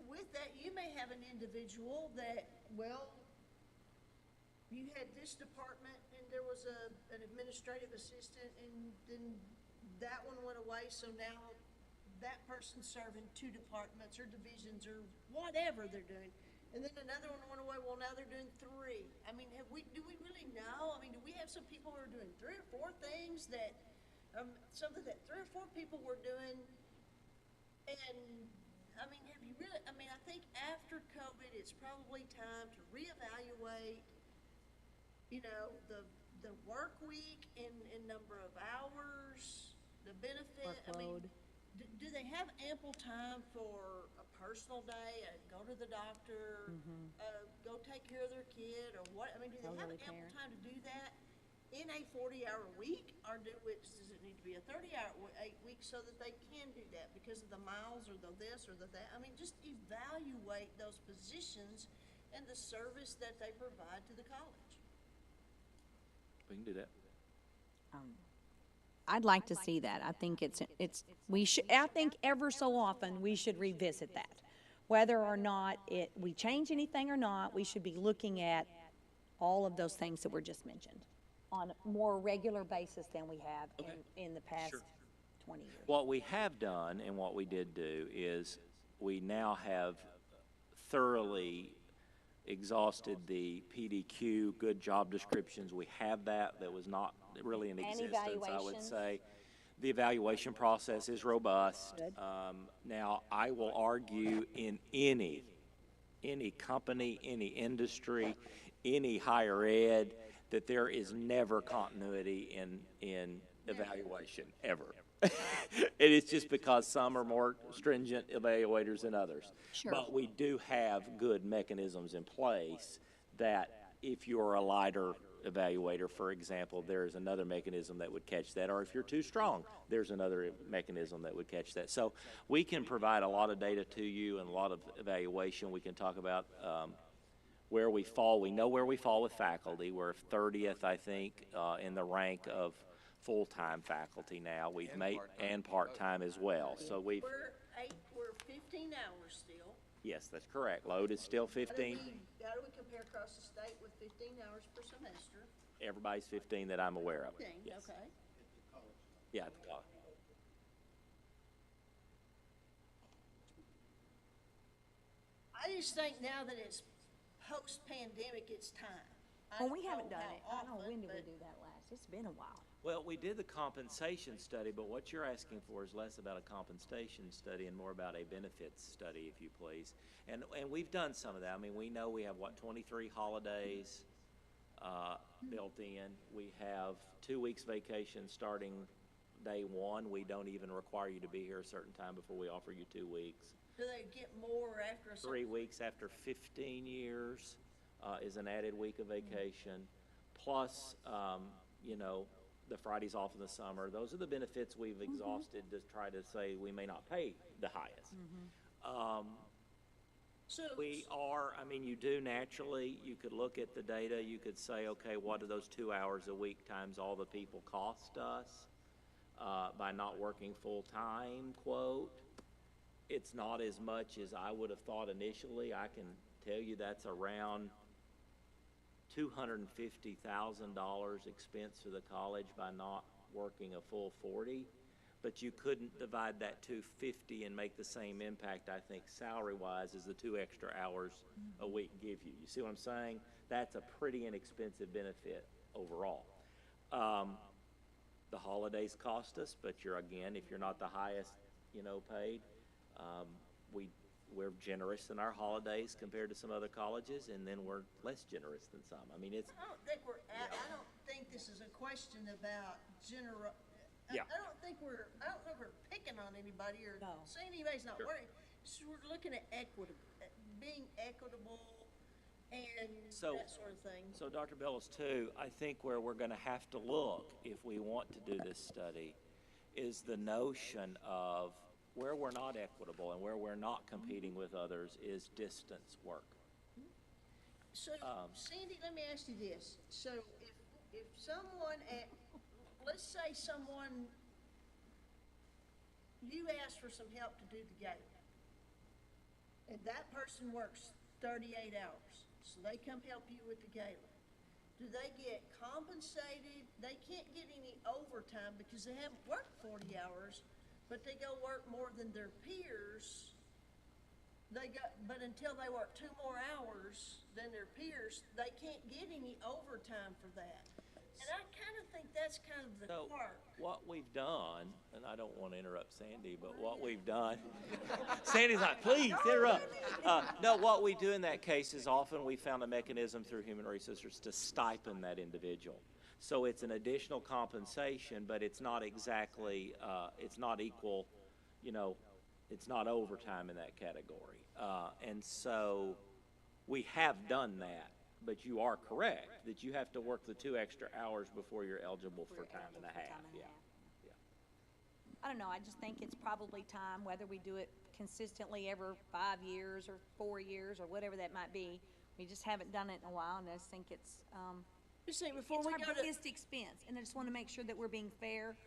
with that, you may have an individual that, well, you had this department and there was an administrative assistant, and then that one went away, so now that person's serving 2 departments or divisions or whatever they're doing. And then another one went away, well, now they're doing 3. I mean, do we really know? I mean, do we have some people who are doing 3 or 4 things that, something that 3 or 4 people were doing? And, I mean, have you really, I mean, I think after COVID, it's probably time to reevaluate, you know, the work week in number of hours, the benefit. I mean, Workload. do they have ample time for a personal day, go to the doctor, go take care of their kid, or what? I mean, do they have Elderly ample parent. time to do that in a 40-hour week, or does it need to be a 30-hour week so that they can do that because of the miles or the this or the that? I mean, just evaluate those positions and the service that they provide to the college. We can do that. I'd like to see that. I think I think ever so often, we should revisit that. Whether or not we change anything or not, we should be looking at all of those things that were just mentioned on a more regular basis than we have in the past Sure. 20 years. What we have done and what we did do is we now have thoroughly exhausted the PDQ, good job descriptions. We have that was not really in And existence, I would evaluations. say. The evaluation process is robust. Good. Now, I will argue in any company, any industry, any higher ed, that there is never continuity in evaluation, ever. It is just because some are more stringent evaluators than others. Sure. But we do have good mechanisms in place that if you're a lighter evaluator, for example, there is another mechanism that would catch that. Or if you're too strong, there's another mechanism that would catch that. So we can provide a lot of data to you and a lot of evaluation. We can talk about where we fall. We know where we fall with faculty. We're 30th, I think, in the rank of full-time faculty now. We've And made, part-time. and part-time as well. So we're 15 hours still. yes, that's correct. Load is still 15. How do we compare across the state with 15 hours per semester? Everybody's 15 that I'm aware of. 15, Yes. okay. Yeah, at the college. I just think now that it's post-pandemic, it's time. I Well, we don't haven't know done how it. I don't know, often, when did we but- do that last? It's been a while. Well, we did the compensation study, but what you're asking for is less about a compensation study and more about a benefits study, if you please. And we've done some of that. I mean, we know we have, 23 holidays built in. We have 2 weeks vacation starting day 1. We don't even require you to be here a certain time before we offer you 2 weeks. Do they get more after a 3 certain? weeks after 15 years is an added week of vacation. Plus, the Fridays off in the summer. Those are the benefits we've exhausted to try to say we may not pay the highest. So. We are, I mean, you do naturally, you could look at the data, you could say, okay, what do those 2 hours a week times all the people cost us by not working full-time, quote. It's not as much as I would have thought initially. I can tell you that's around $250,000 expense for the college by not working a full 40. But you couldn't divide that 250 and make the same impact, I think, salary-wise, as the 2 extra hours a week give you. You see what I'm saying? That's a pretty inexpensive benefit overall. The holidays cost us, but again, if you're not the highest, paid, we're generous in our holidays compared to some other colleges, and then we're less generous than some. I mean, it's. I don't think I don't think this is a question about Yeah. I don't think we're picking on anybody or No. saying anybody's not Sure. working. So we're looking at being equitable and So- that sort of thing. So, Dr. Bellows, too, I think where we're going to have to look if we want to do this study is the notion of where we're not equitable and where we're not competing with others is distance work. So, Sandy, let me ask you this. So if someone let's say you ask for some help to do the gate, and that person works 38 hours, so they come help you with the gala. Do they get compensated? They can't get any overtime because they haven't worked 40 hours, but they go work more than their peers. But until they work 2 more hours than their peers, they can't get any overtime for that. And I kind of think that's kind of the So, quirk. what we've done, and I don't want to interrupt Sandy, but what we've done, Sandy's like, please interrupt. No, what we do in that case is often we found a mechanism through Human Resources to stipend that individual. So it's an additional compensation, but it's not exactly, it's not equal, it's not overtime in that category. And so we have done that. But you are correct that you have to work the 2 extra hours before you're eligible for time and a half. Yeah. I don't know, I just think it's probably time, whether we do it consistently every 5 years or 4 years or whatever that might be. We just haven't done it in a while, and I just think it's, Just saying, before it's we our go to, biggest expense, and I just want to make sure that we're being fair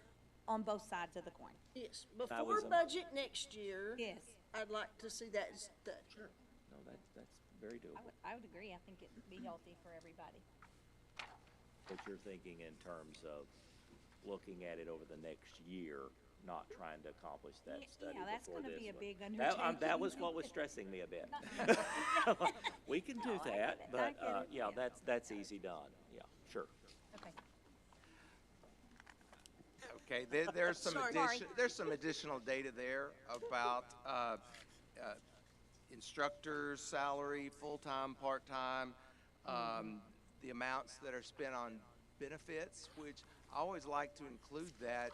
on both sides of the coin. yes, was before a- budget next year. Yes. I'd like to see that study. Sure. No, that's very doable. I would agree, I think it'd be healthy for everybody. But you're thinking in terms of looking at it over the next year, not trying to accomplish that Yeah, study yeah, that's before gonna this be a one. big That undertaking. was what was stressing me a bit. We can do No, I get that, it. I but, get it. yeah, Yeah. that's easy done. Yeah, sure. Okay. Okay, there's some Sorry. there's some additional data there about instructors' salary, full-time, part-time, the amounts that are spent on benefits, which I always like to include that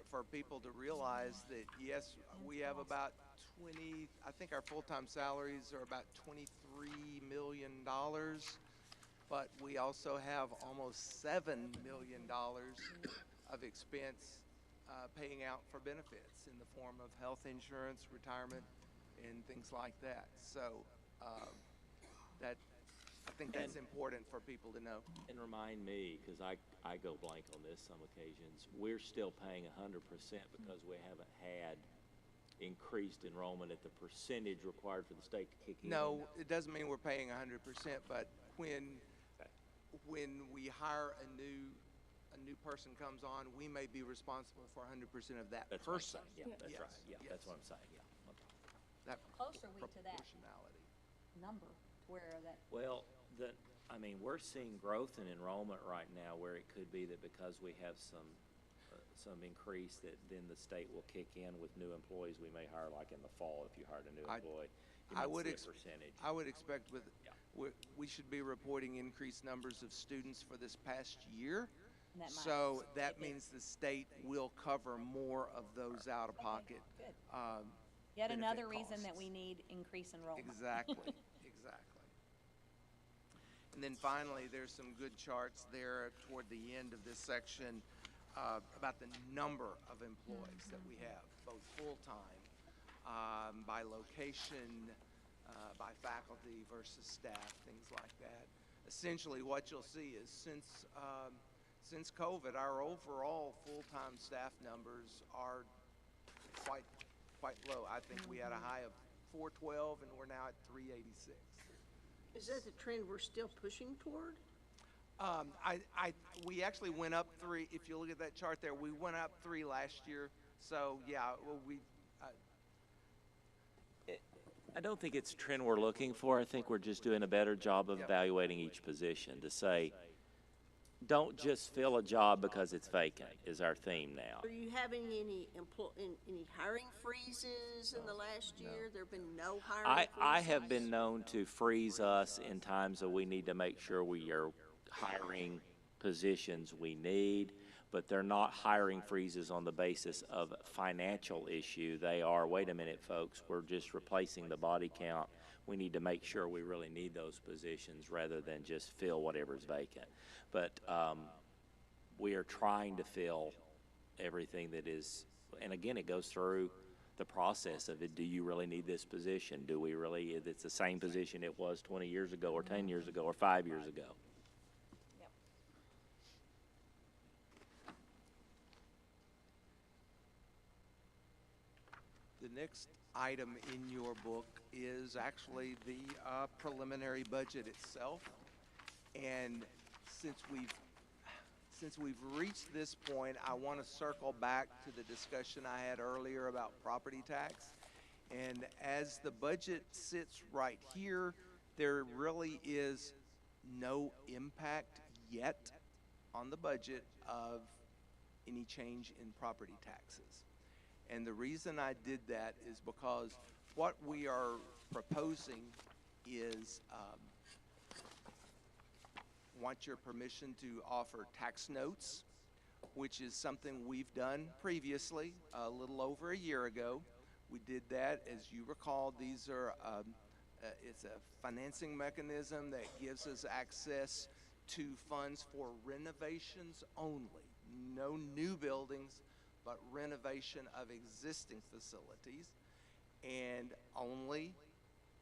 for people to realize that, yes, we have about 20, I think our full-time salaries are about $23 million, but we also have almost $7 million of expense paying out for benefits in the form of health insurance, retirement, and things like that. So I think that's important for people to know. And remind me, because I go blank on this some occasions, we're still paying 100% because we haven't had increased enrollment at the percentage required for the state to kick in. No, it doesn't mean we're paying 100%, but when we hire a new person comes on, we may be responsible for 100% of that That's what I'm person. saying. Yeah, that's Yes, right. Yeah, yes. that's what I'm saying. Yeah. Okay. That Closer we to that proportionality. number, to where that, Well, we're seeing growth in enrollment right now where it could be that because we have some increase that then the state will kick in with new employees we may hire, like in the fall if you hired a new employee. You I might would see a ex- percentage. I would expect Yeah. we should be reporting increased numbers of students for this past year. and that might. So that means the state will cover more of those out-of-pocket. Good. Yet benefit another reason that costs. we need increased enrollment. Exactly, exactly. And then finally, there's some good charts there toward the end of this section about the number of employees that we have, both full-time by location, by faculty versus staff, things like that. Essentially, what you'll see is since COVID, our overall full-time staff numbers are quite low. I think we had a high of 412, and we're now at 386. Is that the trend we're still pushing toward? We actually went up 3. If you look at that chart there, we went up 3 last year. So yeah, well, I don't think it's a trend we're looking for. I think we're just doing a better job of evaluating each position to say, don't just fill a job because it's vacant is our theme now. Are you having any any hiring freezes in the last year? There have been no hiring freezes? I have been known to freeze us in times that we need to make sure we are hiring positions we need, but they're not hiring freezes on the basis of financial issue. They are, wait a minute, folks, we're just replacing the body count. We need to make sure we really need those positions rather than just fill whatever's vacant. But we are trying to fill everything that is, and again, it goes through the process of it. Do you really need this position? Do we really, if it's the same position it was 20 years ago or 10 years ago or 5 years ago? The next item in your book is actually the preliminary budget itself. And since we've reached this point, I want to circle back to the discussion I had earlier about property tax. And as the budget sits right here, there really is no impact yet on the budget of any change in property taxes. And the reason I did that is because what we are proposing is want your permission to offer tax notes, which is something we've done previously, a little over a year ago. We did that. As you recall, these are it's a financing mechanism that gives us access to funds for renovations only, no new buildings, but renovation of existing facilities, and only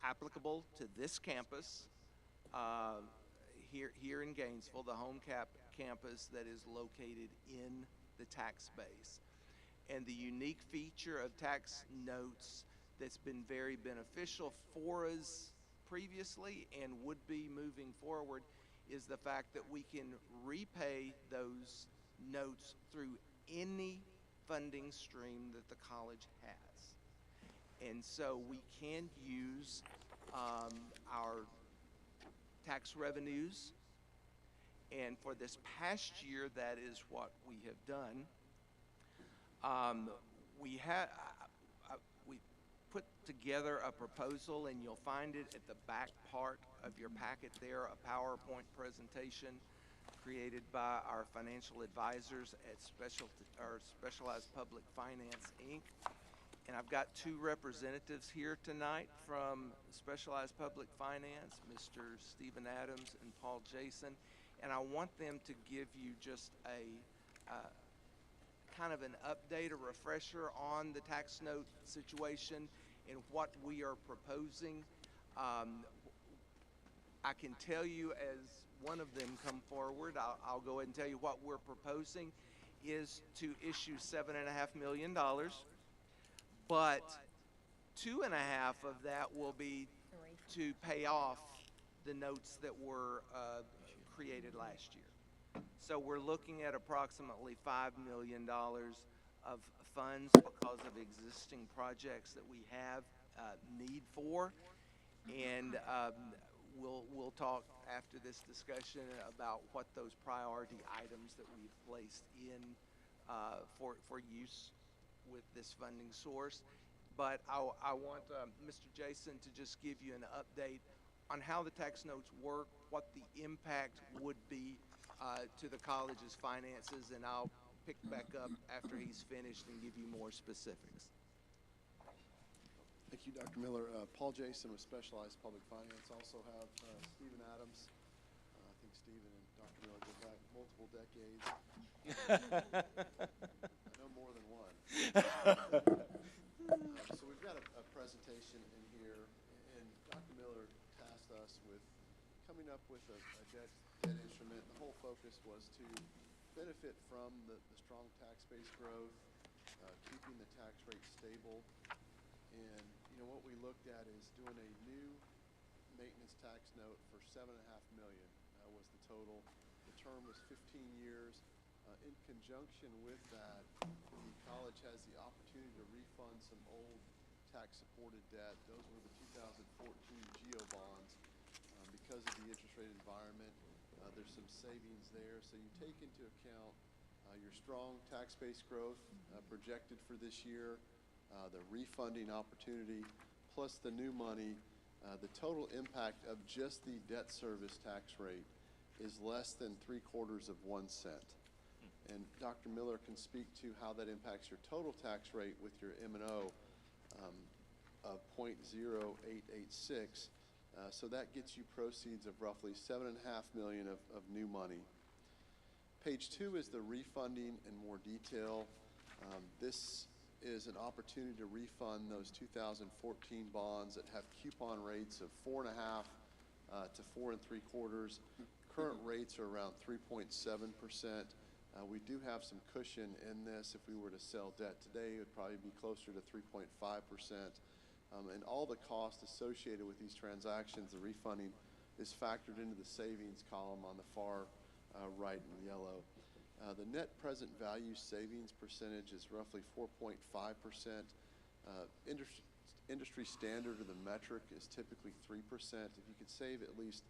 applicable to this campus here in Gainesville, the home campus that is located in the tax base. And the unique feature of tax notes that's been very beneficial for us previously and would be moving forward is the fact that we can repay those notes through any funding stream that the college has. And so we can use our tax revenues, and for this past year, that is what we have done. We put together a proposal, and you'll find it at the back part of your packet there, a PowerPoint presentation created by our financial advisors at Specialized Public Finance, Inc. And I've got 2 representatives here tonight from Specialized Public Finance, Mr. Stephen Adams and Paul Jason. And I want them to give you just a kind of an update, a refresher on the tax note situation and what we are proposing. I can tell you, as one of them come forward, I'll go ahead and tell you what we're proposing is to issue $7.5 million, but 2.5 of that will be to pay off the notes that were created last year. So we're looking at approximately $5 million of funds because of existing projects that we have need for, and we'll talk after this discussion about what those priority items that we've placed in for use with this funding source. But I want Mr. Jason to just give you an update on how the tax notes work, what the impact would be to the college's finances, and I'll pick back up after he's finished and give you more specifics. Thank you, Dr. Miller. Paul Jason with Specialized Public Finance. Also have Stephen Adams. I think Stephen and Dr. Miller go back multiple decades. I know more than one. So we've got a stable. And, what we looked at is doing a new maintenance tax note for $7.5 million was the total. The term was 15 years. In conjunction with that, the college has the opportunity to refund some old tax-supported debt. Those were the 2014 GEO bonds. Because of the interest rate environment, there's some savings there. So you take into account your strong tax base growth projected for this year, the refunding opportunity, plus the new money. The total impact of just the debt service tax rate is less than 3/4 cent. And Dr. Miller can speak to how that impacts your total tax rate with your M&O of 0.0886. So that gets you proceeds of roughly $7.5 million of new money. Page 2 is the refunding in more detail. This is an opportunity to refund those 2014 bonds that have coupon rates of 4.5 to 4 3/4. Current rates are around 3.7%. We do have some cushion in this. If we were to sell debt today, it would probably be closer to 3.5%. And all the costs associated with these transactions, the refunding, is factored into the savings column on the far right in yellow. The net present value savings percentage is roughly 4.5%. Industry standard or the metric is typically 3%. If you could save at least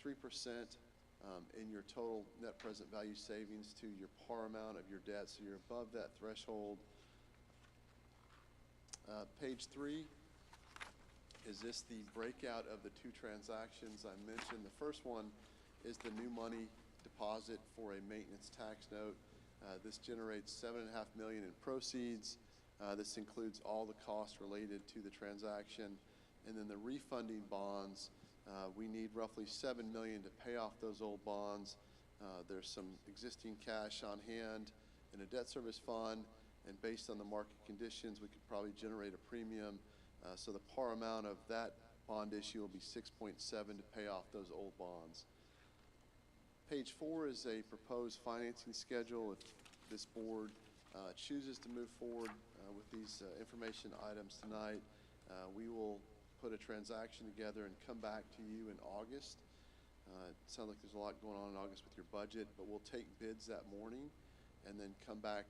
3% in your total net present value savings to your par amount of your debt, so you're above that threshold. Page 3 is this the breakout of the two transactions I mentioned. The first one is the new money deposit for a maintenance tax note. This generates $7.5 million in proceeds. This includes all the costs related to the transaction. And then the refunding bonds, we need roughly $7 million to pay off those old bonds. There's some existing cash on hand in a debt service fund, and based on the market conditions, we could probably generate a premium. So the par amount of that bond issue will be 6.7 to pay off those old bonds. Page 4 is a proposed financing schedule. If this board chooses to move forward with these information items tonight, we will put a transaction together and come back to you in August. It sounds like there's a lot going on in August with your budget, but we'll take bids that morning and then come back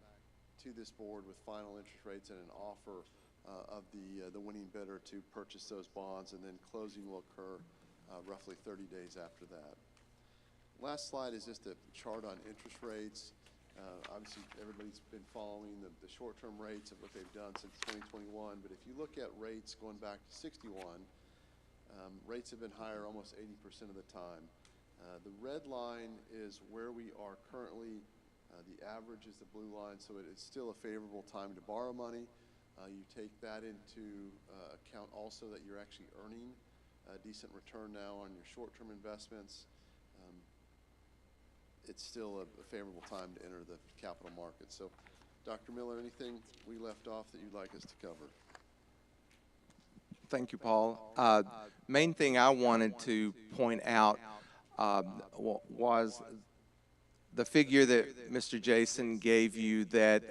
to this board with final interest rates and an offer of the winning bidder to purchase those bonds, and then closing will occur roughly 30 days after that. Last slide is just a chart on interest rates. Obviously, everybody's been following the short-term rates of what they've done since 2021, but if you look at rates going back to 61, rates have been higher almost 80% of the time. The red line is where we are currently. The average is the blue line, so it is still a favorable time to borrow money. You take that into account also that you're actually earning a decent return now on your short-term investments. It's still a favorable time to enter the capital markets. So, Dr. Miller, anything we left off that you'd like us to cover? Thank you, Paul. Main thing I wanted to point out was the figure that Mr. Jason gave you, that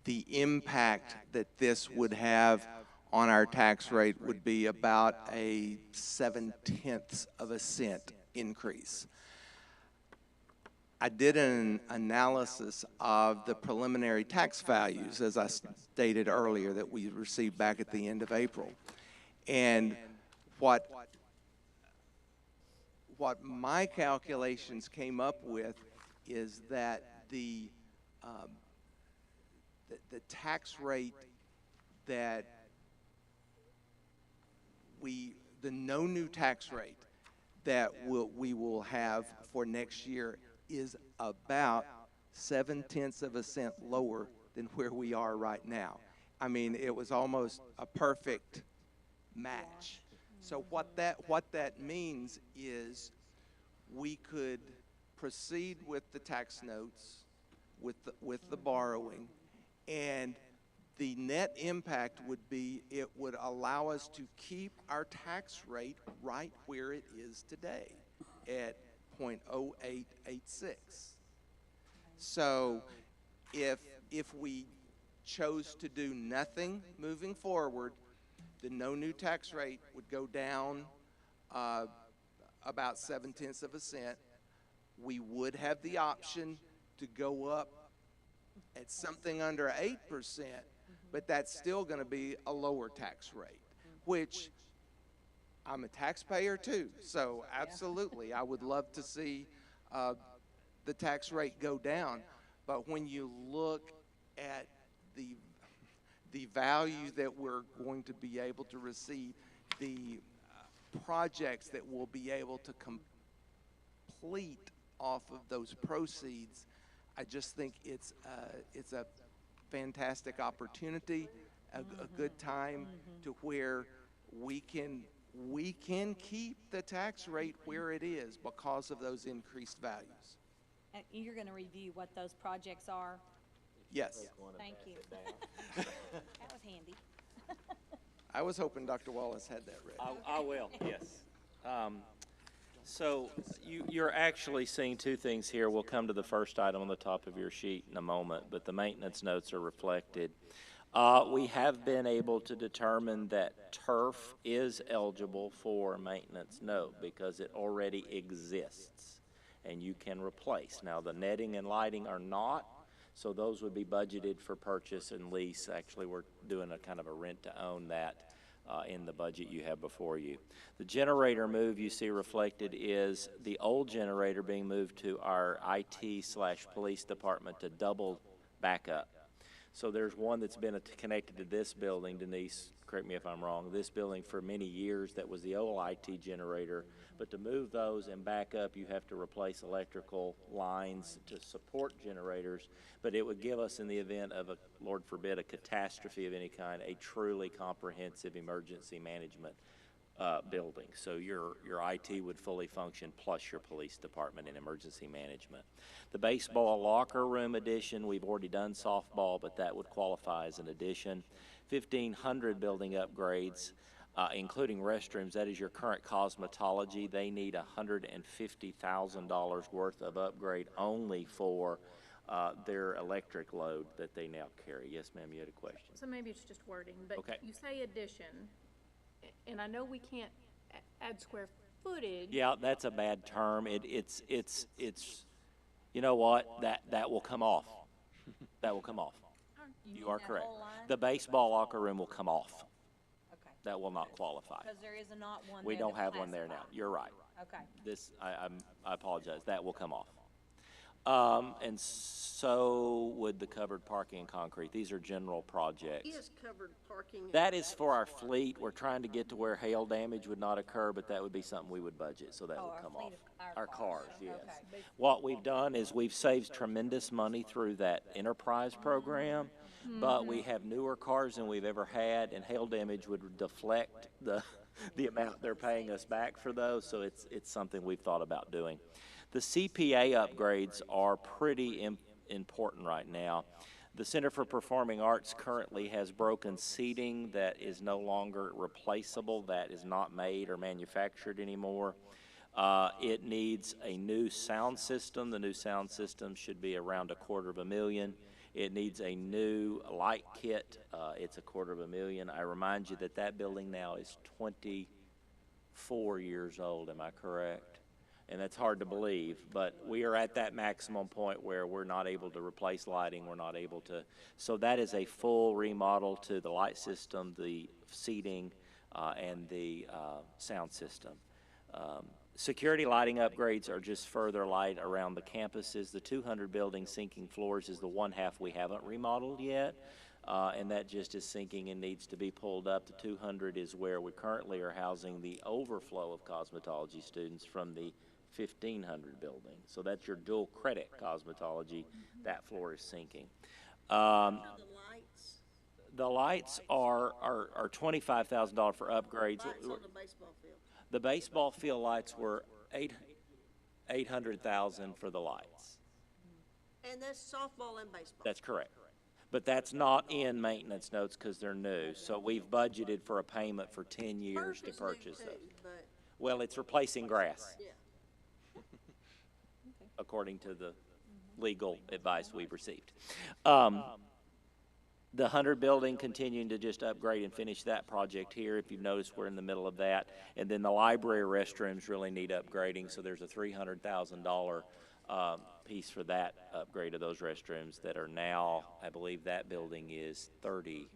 the impact that this would have on our tax rate would be about a 0.7 cent increase. I did an analysis of the preliminary tax values, as I stated earlier, that we received back at the end of April. And what my calculations came up with is that the tax rate that the no new tax rate that we will have for next year is about 0.7 cent lower than where we are right now. I mean, it was almost a perfect match. So what that means is we could proceed with the tax notes, with the borrowing, and the net impact would be it would allow us to keep our tax rate right where it is today at 0.0886. So if we chose to do nothing moving forward, the no new tax rate would go down about 7/10 of a cent. We would have the option to go up at something under 8%, but that's still going to be a lower tax rate, which I'm a taxpayer too. So absolutely, I would love to see the tax rate go down. But when you look at the value that we're going to be able to receive, the projects that we'll be able to complete off of those proceeds, I just think it's a fantastic opportunity, a good time to where we can keep the tax rate where it is because of those increased values. And you're gonna review what those projects are? Yes. Thank you. That was handy. I was hoping Dr. Wallace had that ready. I will, yes. So you're actually seeing two things here. We'll come to the first item on the top of your sheet in a moment, but the maintenance notes are reflected. We have been able to determine that turf is eligible for a maintenance note because it already exists and you can replace. Now, the netting and lighting are not, so those would be budgeted for purchase and lease. Actually, we're doing a kind of a rent-to-own that in the budget you have before you. The generator move you see reflected is the old generator being moved to our IT/police department to double backup. So there's one that's been connected to this building, Denise, correct me if I'm wrong, this building for many years that was the old IT generator. But to move those and back up, you have to replace electrical lines to support generators. But it would give us, in the event of a, Lord forbid, a catastrophe of any kind, a truly comprehensive emergency management building. So your IT would fully function, plus your police department and emergency management. The baseball locker room addition, we've already done softball, but that would qualify as an addition. 1,500 building upgrades, including restrooms. That is your current cosmetology. They need $150,000 worth of upgrade only for their electric load that they now carry. Yes, ma'am, you had a question. So maybe it's just wording, but Okay. you say addition, and I know we can't add square footage. Yeah, that's a bad term. It's you know what? That will come off. That will come off. You are that correct. whole line? The baseball locker room will come off. Okay. That will not qualify. Because there is not one We there don't to have one there now. classify. You're right. Okay. I apologize. That will come off. And so would the covered parking and concrete. These are general projects. He has covered parking. That is for our fleet. We're trying to get to where hail damage would not occur, but that would be something we would budget, so that Oh, would our come fleet off. of our Our cars. cars, yes. Okay. What we've done is we've saved tremendous money through that enterprise program, but we have newer cars than we've ever had, and hail damage would deflect the amount they're paying us back for those, so it's something we've thought about doing. The CPA upgrades are pretty important right now. The Center for Performing Arts currently has broken seating that is no longer replaceable, that is not made or manufactured anymore. It needs a new sound system. The new sound system should be around $250,000. It needs a new light kit. It's $250,000. I remind you that that building now is 24 years old. Am I correct? And that's hard to believe, but we are at that maximum point where we're not able to replace lighting, we're not able to, so that is a full remodel to the light system, the seating, and the sound system. Security lighting upgrades are just further light around the campuses. The 200 building sinking floors is the one half we haven't remodeled yet, and that just is sinking and needs to be pulled up. The 200 is where we currently are housing the overflow of cosmetology students from the 1,500 building. So that's your dual credit cosmetology. That floor is sinking. Now the lights, The lights are $25,000 for upgrades. lights on the baseball field. The baseball field lights were $800,000 for the lights. And that's softball and baseball. That's correct. But that's not in maintenance notes because they're new. So we've budgeted for a payment for 10 years to Turf is new purchase too, those. but, Well, it's replacing grass, yeah. according to the legal advice we've received. The 100 building, continuing to just upgrade and finish that project here. If you've noticed, we're in the middle of that. And then the library restrooms really need upgrading, so there's a $300,000 piece for that upgrade of those restrooms that are now, I believe that building is 30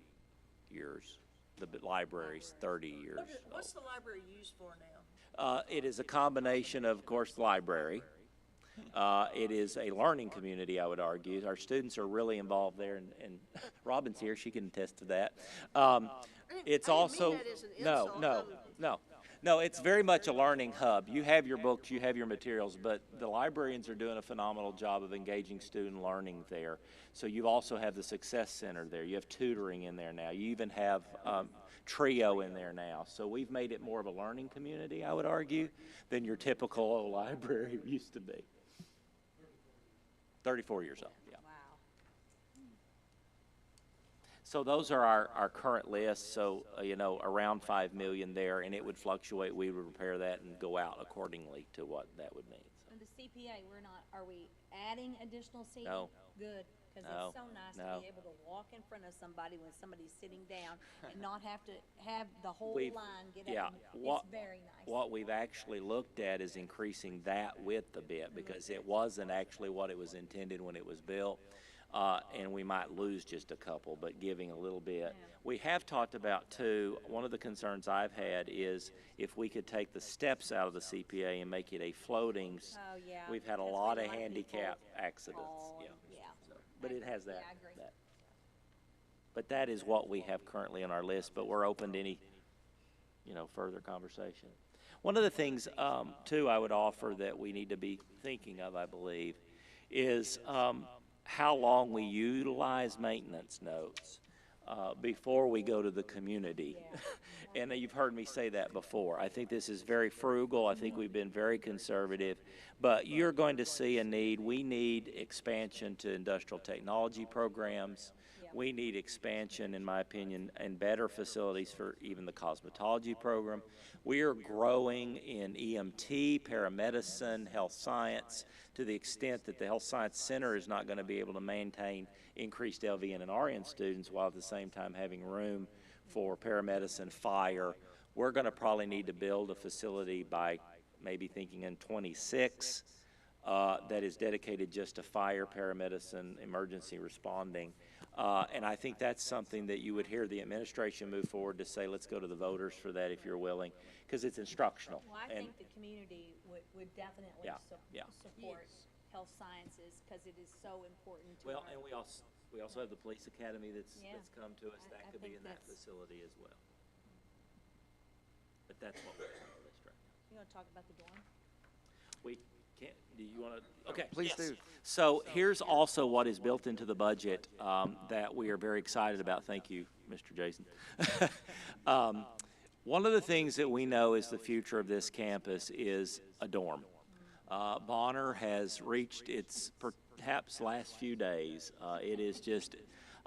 years. The library's 30 years What's old. the library used for now? It is a combination of course, the library. It is a learning community, I would argue. Our students are really involved there, and Robin's here, she can attest to that. It's I didn't also, mean that as an no, insult. no, no. No, it's very much a learning hub. You have your books, you have your materials, but the librarians are doing a phenomenal job of engaging student learning there. So you also have the Success Center there. You have tutoring in there now. You even have Trio in there now. So we've made it more of a learning community, I would argue, than your typical old library used to be. 34 years old, yeah. Wow. So those are our current lists, so, you know, around 5 million there, and it would fluctuate. We would repair that and go out accordingly to what that would mean. So, And the CPA, are we adding additional seating? No. Good, because No, it's so nice no. to be able to walk in front of somebody when somebody's sitting down and not have to have the whole We've- line get yeah, up. what- It's very nice. What we've actually looked at is increasing that width a bit, because it wasn't actually what it was intended when it was built. And we might lose just a couple, but giving a little bit. We have talked about too, one of the concerns I've had is if we could take the steps out of the CPA and make it a floating. Oh, yeah. We've had a because we lot of people handicap accidents, fall yeah. and- Yeah. So, but it has that. Yeah, I agree. that. But that is what we have currently on our list, but we're open to any, you know, further conversation. One of the things, too, I would offer that we need to be thinking of, I believe, is how long we utilize maintenance notes before we go to the community. And you've heard me say that before. I think this is very frugal. I think we've been very conservative. But you're going to see a need. We need expansion to industrial technology programs. We need expansion, in my opinion, and better facilities for even the cosmetology program. We are growing in EMT, paramedicine, health science, to the extent that the Health Science Center is not going to be able to maintain increased LVN and RN students while at the same time having room for paramedicine, fire. We're going to probably need to build a facility by maybe thinking in 26 that is dedicated just to fire, paramedicine, emergency responding. And I think that's something that you would hear the administration move forward to say, let's go to the voters for that if you're willing, because it's instructional. Well, I And think the community would definitely Yeah, yeah. support health sciences, because it is so important to Well, our. and we also have the police academy that's Yeah. come to us. I That could be think in that that's- facility as well. But that's what we have on our list right now. You want to talk about the dorm? We can't, do you want to? Okay. Please yes. do. So here's also what is built into the budget that we are very excited about. Thank you, Mr. Jason. One of the things that we know is the future of this campus is a dorm. Bonner has reached its perhaps last few days. It is just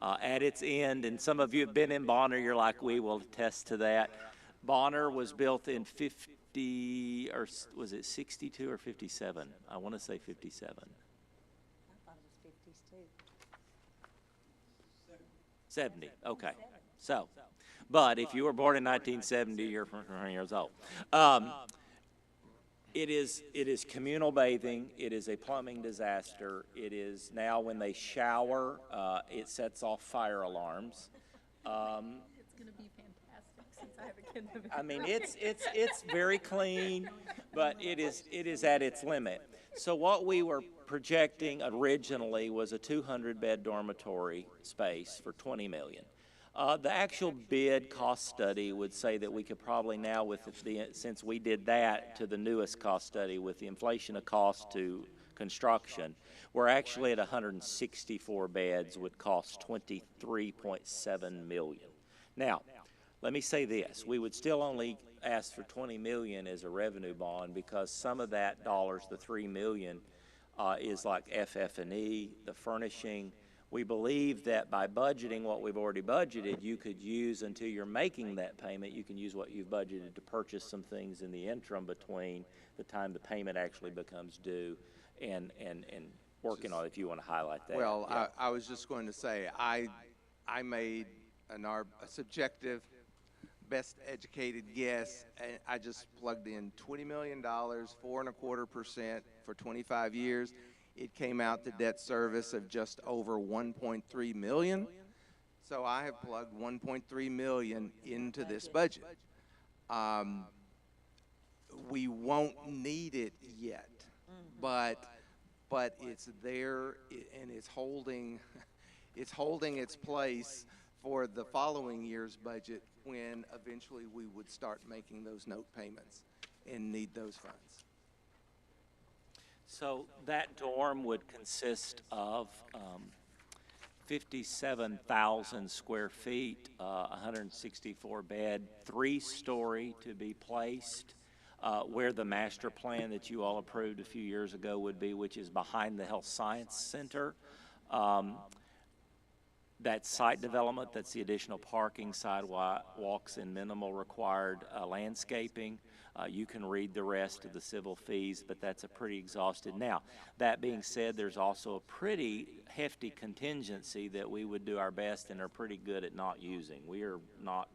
at its end, and some of you have been in Bonner, you're like, we will attest to that. Bonner was built in 50, or was it 62 or 57? I want to say 57. I thought it was fifties too. 70, okay. So, but if you were born in 1970, you're years old. It is communal bathing. It is a plumbing disaster. It is now when they shower, it sets off fire alarms. It's gonna be fantastic since I have a kid living. I mean, it's very clean, but it is at its limit. So what we were projecting originally was a 200-bed dormitory space for $20 million. The actual bid cost study would say that we could probably now, since we did that to the newest cost study with the inflation of cost to construction, we're actually at 164 beds, would cost $23.7 million. Now, let me say this, we would still only ask for $20 million as a revenue bond, because some of that dollars, the $3 million, is like FF&E, the furnishing. We believe that by budgeting what we've already budgeted, you could use, until you're making that payment, you can use what you've budgeted to purchase some things in the interim between the time the payment actually becomes due and working on it, if you want to highlight that. Well, Yeah. I was just going to say, I I made a subjective, best educated guess, and I just plugged in $20 million, 4.25% for 25 years. It came out to debt service of just over 1.3 million. So I have plugged 1.3 million into this budget. We won't need it yet, but it's there and it's holding its place for the following year's budget when eventually we would start making those note payments and need those funds. So that dorm would consist of 57,000 square feet, 164 bed, 3-story to be placed, where the master plan that you all approved a few years ago would be, which is behind the Health Science Center. That site development, that's the additional parking, sidewalks, and minimal required landscaping. You can read the rest of the civil fees, but that's a pretty exhausted. Now, that being said, there's also a pretty hefty contingency that we would do our best and are pretty good at not using. We are not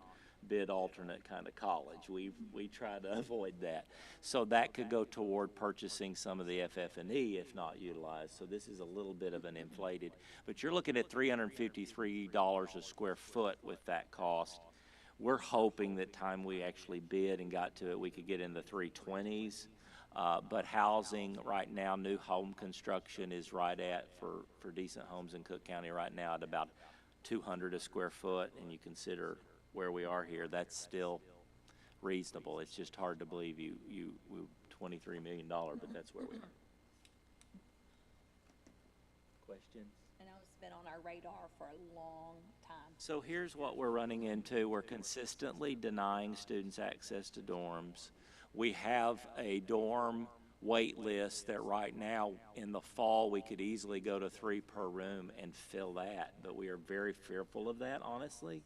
bid alternate kind of college. We try to avoid that. So that could go toward purchasing some of the FF&E if not utilized. So this is a little bit of an inflated, but you're looking at $353 a square foot with that cost. We're hoping that time we actually bid and got to it, we could get in the 320s. But housing right now, new home construction is right at, for decent homes in Cook County right now, at about 200 a square foot, and you consider where we are here, that's still reasonable. It's just hard to believe you $23 million, but that's where we are. Questions? I know it's been on our radar for a long time. So here's what we're running into. We're consistently denying students access to dorms. We have a dorm wait list that right now in the fall we could easily go to 3 per room and fill that, but we are very fearful of that, honestly.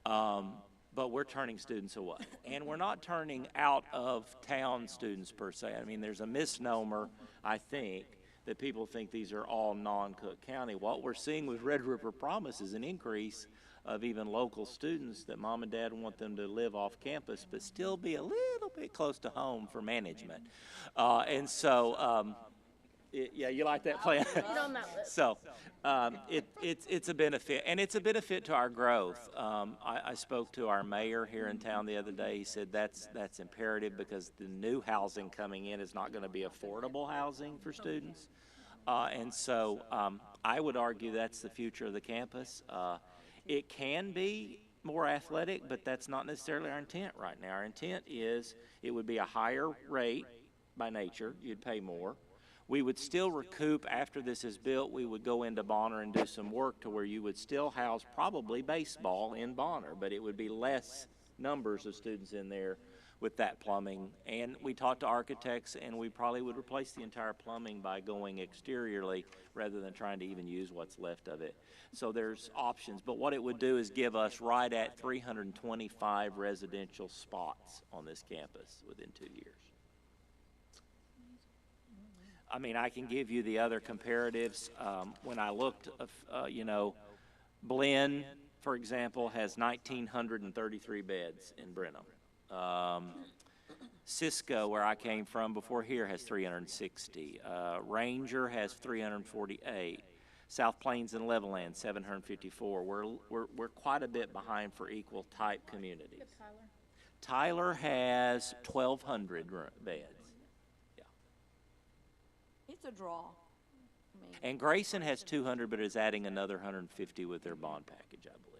But we're turning students away. And we're not turning out of town students per se. I mean, there's a misnomer, I think, that people think these are all non-Cook County. What we're seeing with Red River Promise is an increase of even local students that mom and dad want them to live off campus but still be a little bit close to home for management. And so, yeah, you like that plan? Get on that list. So it's a benefit, and it's a benefit to our growth. I spoke to our mayor here in town the other day. He said that's imperative because the new housing coming in is not going to be affordable housing for students. And so I would argue that's the future of the campus. It can be more athletic, but that's not necessarily our intent right now. Our intent is it would be a higher rate by nature. You'd pay more. We would still recoup after this is built. We would go into Bonner and do some work to where you would still house probably baseball in Bonner, but it would be less numbers of students in there with that plumbing. And we talked to architects, and we probably would replace the entire plumbing by going exteriorly rather than trying to even use what's left of it. So there's options, but what it would do is give us right at 325 residential spots on this campus within 2 years. I mean, I can give you the other comparatives. When I looked, Blinn, for example, has 1,933 beds in Brenham. Cisco, where I came from before here, has 360. Ranger has 348. South Plains and Levelland, 754. We're quite a bit behind for equal type communities. Tyler has 1,200 beds. It's a draw. I mean, And Grayson has 200, but is adding another 150 with their bond package, I believe.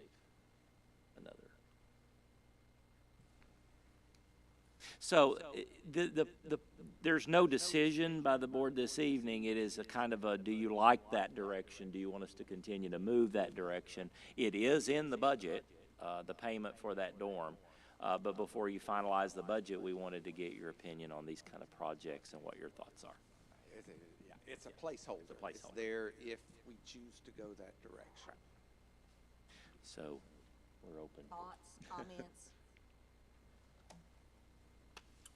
So there's no decision by the board this evening. It is a kind of a, do you like that direction? Do you want us to continue to move that direction? It is in the budget, the payment for that dorm. But before you finalize the budget, we wanted to get your opinion on these kind of projects and what your thoughts are. It's a placeholder. It's a placeholder. It's there if we choose to go that direction. So we're open. thoughts, comments?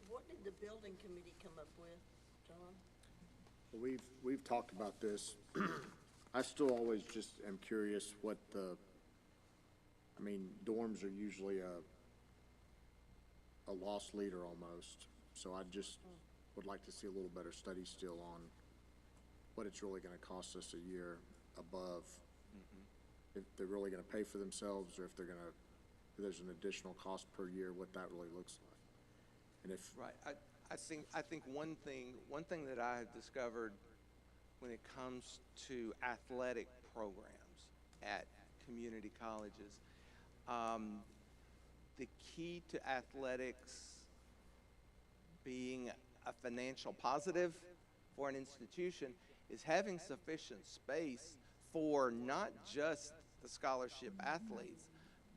What did the building committee come up with, John? We've talked about this. I still always just am curious what the I mean, dorms are usually a loss leader almost. So I just would like to see a little better study still on what it's really gonna cost us a year above. If they're really gonna pay for themselves, or if they're gonna, if there's an additional cost per year, what that really looks like. And if, Right. I think one thing that I have discovered when it comes to athletic programs at community colleges, the key to athletics being a financial positive for an institution is having sufficient space for not just the scholarship athletes,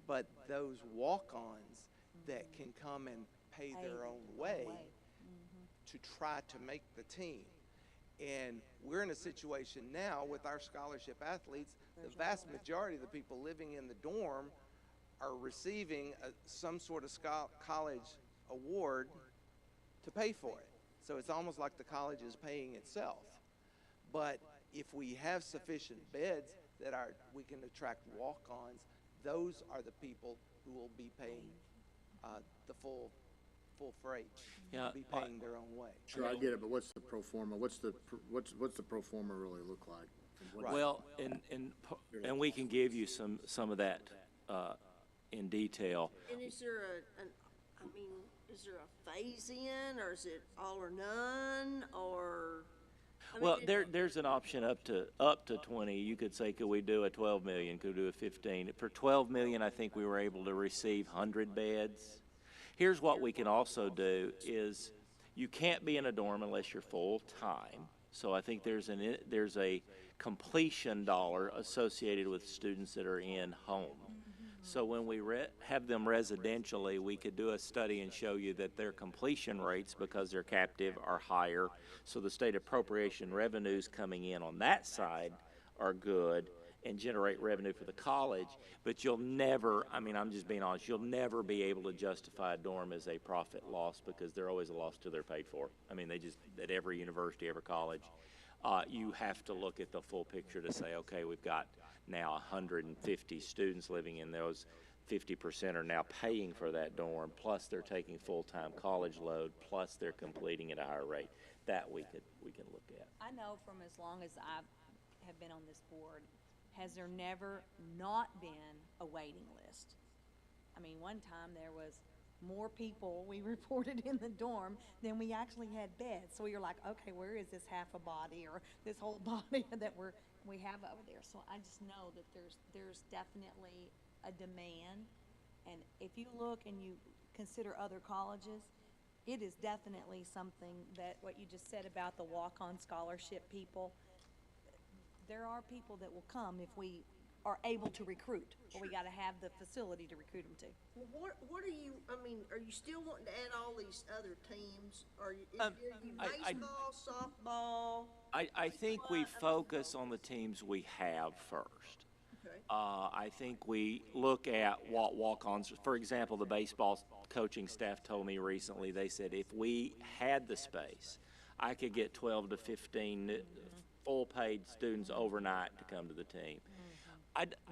but those walk-ons that can come and pay their own way to try to make the team. And we're in a situation now with our scholarship athletes, the vast majority of the people living in the dorm are receiving some sort of college award to pay for it. So it's almost like the college is paying itself. But if we have sufficient beds that we can attract walk-ons, those are the people who will be paying the full freight, Yeah, be paying their own way. sure, I get it, but what's the pro forma? What's the pro forma really look like? And what- Well, and we can give you some of that in detail. And is there is there a phase-in, or is it all or none, or? I mean, Well, there's an option up to 20. You could say, could we do a 12 million? Could we do a 15? For 12 million, I think we were able to receive 100 beds. Here's what we can also do is you can't be in a dorm unless you're full-time. So I think there's a completion dollar associated with students that are in home. So when we have them residentially, we could do a study and show you that their completion rates, because they're captive, are higher. So the state appropriation revenues coming in on that side are good and generate revenue for the college. But you'll never, I mean, I'm just being honest, you'll never be able to justify a dorm as a profit loss, because they're always a loss till they're paid for. I mean, at every university, every college, you have to look at the full picture to say, okay, we've got now 150 students living in those. 50% are now paying for that dorm, plus they're taking full-time college load, plus they're completing at a higher rate. That we can look at. I know from as long as I have been on this board, has there never not been a waiting list? I mean, one time there was more people we reported in the dorm than we actually had beds. So we were like, okay, where is this half a body or this whole body that we have over there? So I just know that there's definitely a demand. And if you look and you consider other colleges, it is definitely something that what you just said about the walk-on scholarship people, there are people that will come if we are able to recruit, but we gotta have the facility to recruit them to. Well, what are you, are you still wanting to add all these other teams? Are you baseball, softball? I think we focus on the teams we have first. Okay. I think we look at what walk-ons, for example, the baseball coaching staff told me recently, they said if we had the space, I could get 12 to 15 full-paid students overnight to come to the team.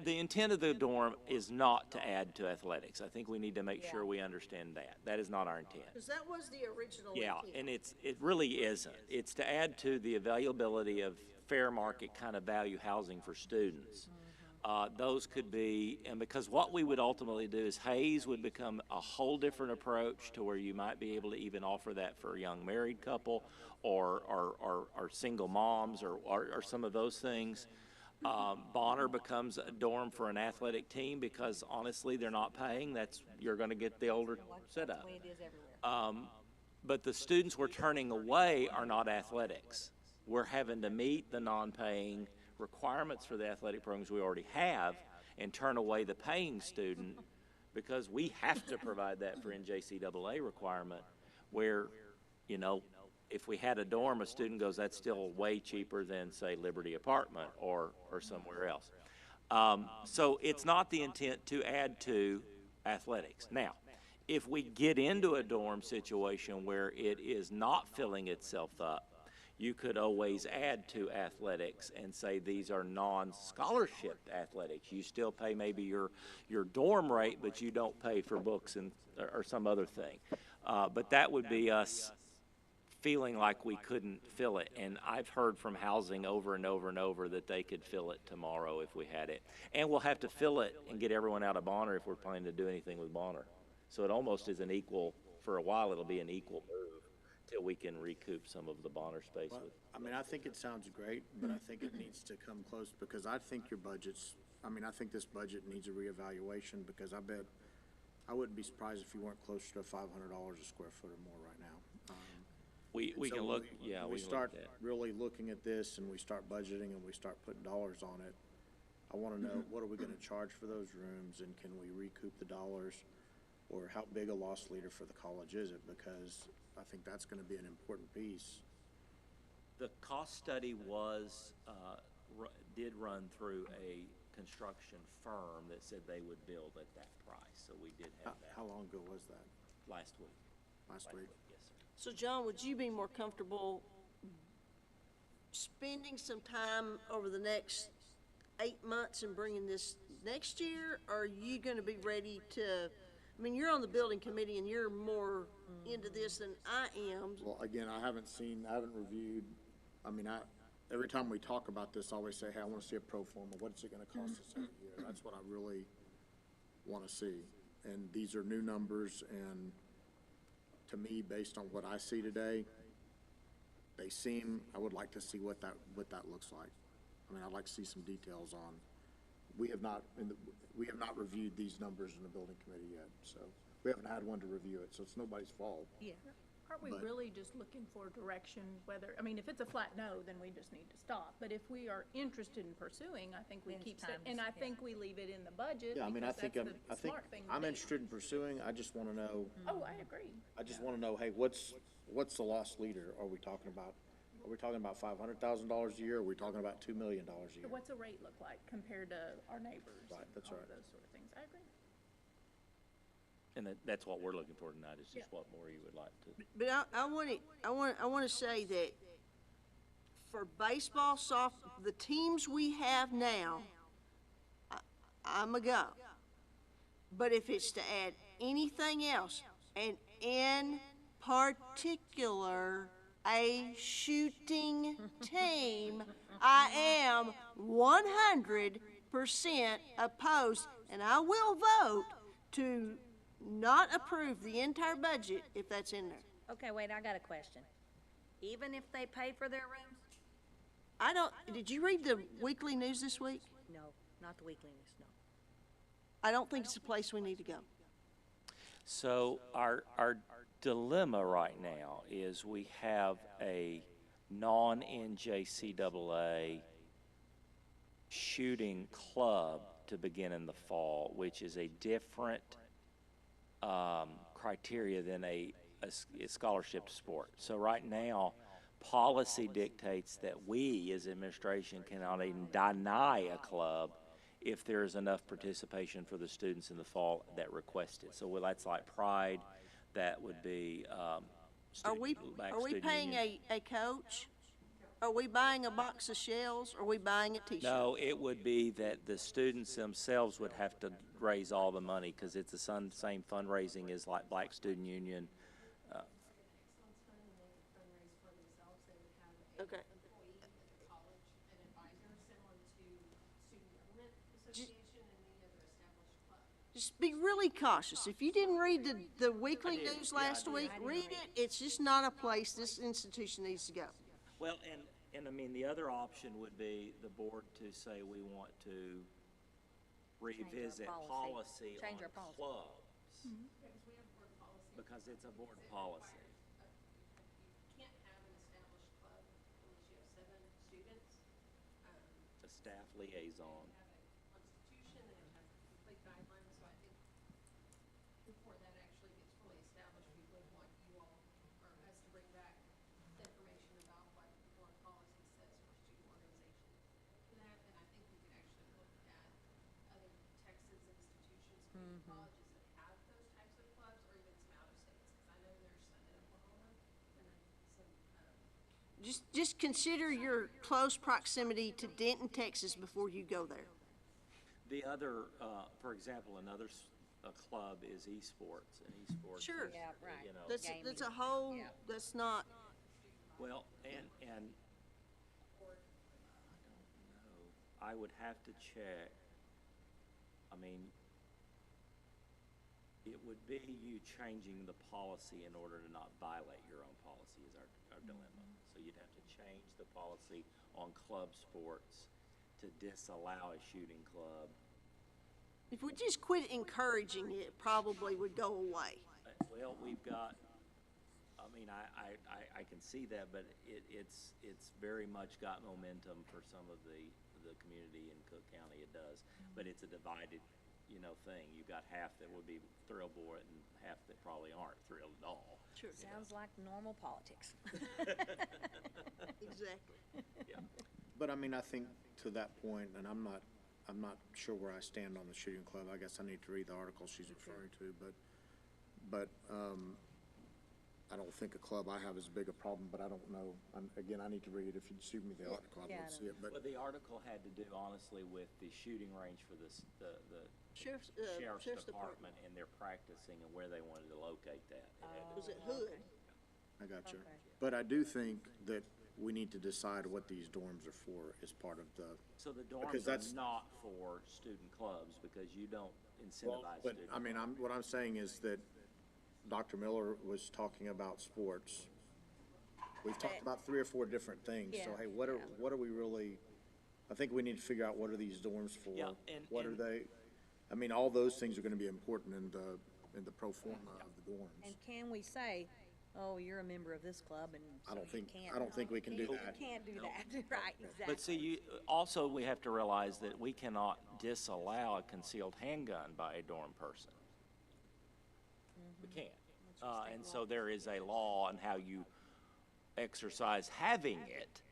The intent of the dorm is not to add to athletics. I think we need to make sure we understand that. That is not our intent. Because that was the original Yeah, intent. and it really isn't. It's to add to the availability of fair market kind of value housing for students. Those could be, and because what we would ultimately do is Hayes would become a whole different approach to where you might be able to even offer that for a young married couple or single moms or some of those things. Bonner becomes a dorm for an athletic team because honestly they're not paying. You're going to get the older setup. That's the way it is everywhere. But the students we're turning away are not athletics. We're having to meet the non-paying requirements for the athletic programs we already have and turn away the paying student because we have to provide that for NJCAA requirement where, if we had a dorm, a student goes, that's still way cheaper than, say, Liberty Apartment or somewhere else. So it's not the intent to add to athletics. Now, if we get into a dorm situation where it is not filling itself up, You could always add to athletics and say these are non-scholarship athletics. You still pay maybe your dorm rate, but you don't pay for books and or some other thing. But that would be us feeling like we couldn't fill it. And I've heard from housing over and over and over that they could fill it tomorrow if we had it. And we'll have to fill it and get everyone out of Bonner if we're planning to do anything with Bonner. So it almost is an equal, for a while it'll be an equal move till we can recoup some of the Bonner space Well, with. I mean, I think it sounds great, but I think it needs to come close, because I think your budget's, I mean, I think this budget needs a reevaluation, because I bet, I wouldn't be surprised if you weren't closer to $500 a square foot or more right now. We So can look, when yeah, we we can look start at that. really looking at this, and we start budgeting, and we start putting dollars on it, I wanna know, what are we gonna charge for those rooms, and can we recoup the dollars? Or how big a loss leader for the college is it? Because I think that's gonna be an important piece. The cost study was, did run through a construction firm that said they would build at that price, so we did have that How long ago was that? last week. Last week? Yes, sir. So John, would you be more comfortable spending some time over the next 8 months and bringing this next year? Or are you gonna be ready to, I mean, you're on the building committee and you're more into this than I am. Well, again, I haven't reviewed, I mean, every time we talk about this, I always say, hey, I wanna see a pro forma, what's it gonna cost us every year? That's what I really wanna see. And these are new numbers, and to me, based on what I see today, I would like to see what that looks like. I mean, I'd like to see some details on, we have not reviewed these numbers in the building committee yet, so we haven't had one to review it, so it's nobody's fault. Yeah. Aren't we But- really just looking for direction, whether, I mean, if it's a flat no, then we just need to stop. But if we are interested in pursuing, I think we Then it's keep, time to- and I yeah. think we leave it in the budget, Yeah, I mean, I because think that's the smart thing to I'm do. interested in pursuing, I just wanna know, Oh, I agree. I just wanna know, hey, what's the loss leader? Are we talking about $500,000 a year? Are we talking about $2 million a So year? what's a rate look like compared to our neighbors? Right, and that's all of right. those sort of things. I agree. And that's what we're looking for tonight, is just Yeah. what more you would like to. But I want to say that for baseball, the teams we have now, I'm a go. But if it's to add anything else, and in particular, a shooting team, I am 100% opposed, and I will vote to not approve the entire budget if that's in there. Okay, wait, I got a question. Even if they pay for their rooms? Did you read the weekly news this week? No, not the weekly news, no. I don't think it's a place we need to go. So our dilemma right now is we have a non-NJCAA shooting club to begin in the fall, which is a different criteria than a scholarship sport. So right now, policy dictates that we as administration cannot even deny a club if there is enough participation for the students in the fall that request it. So that's like Pride, that would be Are we Student paying Union. a coach? Are we buying a box of shells? Are we buying a t-shirt? No, it would be that the students themselves would have to raise all the money, because it's the same fundraising as like Black Student Union. Excellence Fund, and they would fundraise for themselves. They would have Okay. an employee at the college, an advisor, similar to Student Government Association and any other established club. Just be really cautious. If you didn't read the weekly news last week, read it. It's just not a place this institution needs to go. Well, and I mean, the other option would be the board to say we want to revisit policy Change our on policy. clubs, Because we have board policy. because it's a board policy. You can't have an established club unless you have 7 students. A staff liaison. Have a constitution and have complete guidelines, so I think before that actually gets fully established, we would want you all, or us to bring back the information about what board policy says for student organizations for that, and I think we could actually look at other Texas institutions, community colleges that have those types of clubs, or even some out of states, because I know there's some in Oklahoma, and then some, just consider your close proximity to Denton, Texas before you go there. The other, for example, another club is esports, and esports Sure. is, Yeah, right. you know. That's a whole, Yeah. that's not, Well, and I don't know. I would have to check. I mean, it would be you changing the policy in order to not violate your own policy is our dilemma. So you'd have to change the policy on club sports to disallow a shooting club. if we just quit encouraging it, probably would go away. Well, we've got, I mean, I can see that, but it's very much got momentum for some of the community in Cook County, it does. But it's a divided, you know, thing. You've got half that would be thrilled for it and half that probably aren't thrilled at all. Sure. Sounds like normal politics. Exactly. Yeah. But I mean, I think to that point, and I'm not sure where I stand on the shooting club. I guess I need to read the article she's referring to, but I don't think a club I have is big a problem, but I don't know. Again, I need to read it. If you'd shoot me the article, I'd Yeah, love to see it, but. Well, the article had to do honestly with the shooting range for the Sheriff's Department and their practicing and where they wanted to locate that. Was it Hood? I got you. Okay. But I do think that we need to decide what these dorms are for as part of the, So the Because dorms that's- are not for student clubs because you don't well, incentivize but, student. I mean, what I'm saying is that Dr. Miller was talking about sports. We've talked about 3 or 4 different things, so Yeah, hey, what are we really, I think we need to figure out what are these dorms for? Yeah, and- What are and- they, I mean, all those things are gonna be important in the pro forma of the dorms. And can we say, oh, you're a member of this club and I so don't you think, can't. I don't think we can do You that. can't do that, right, exactly. But see, also we have to realize that we cannot disallow a concealed handgun by a dorm person. We can't. And so there is a law on how you exercise having it,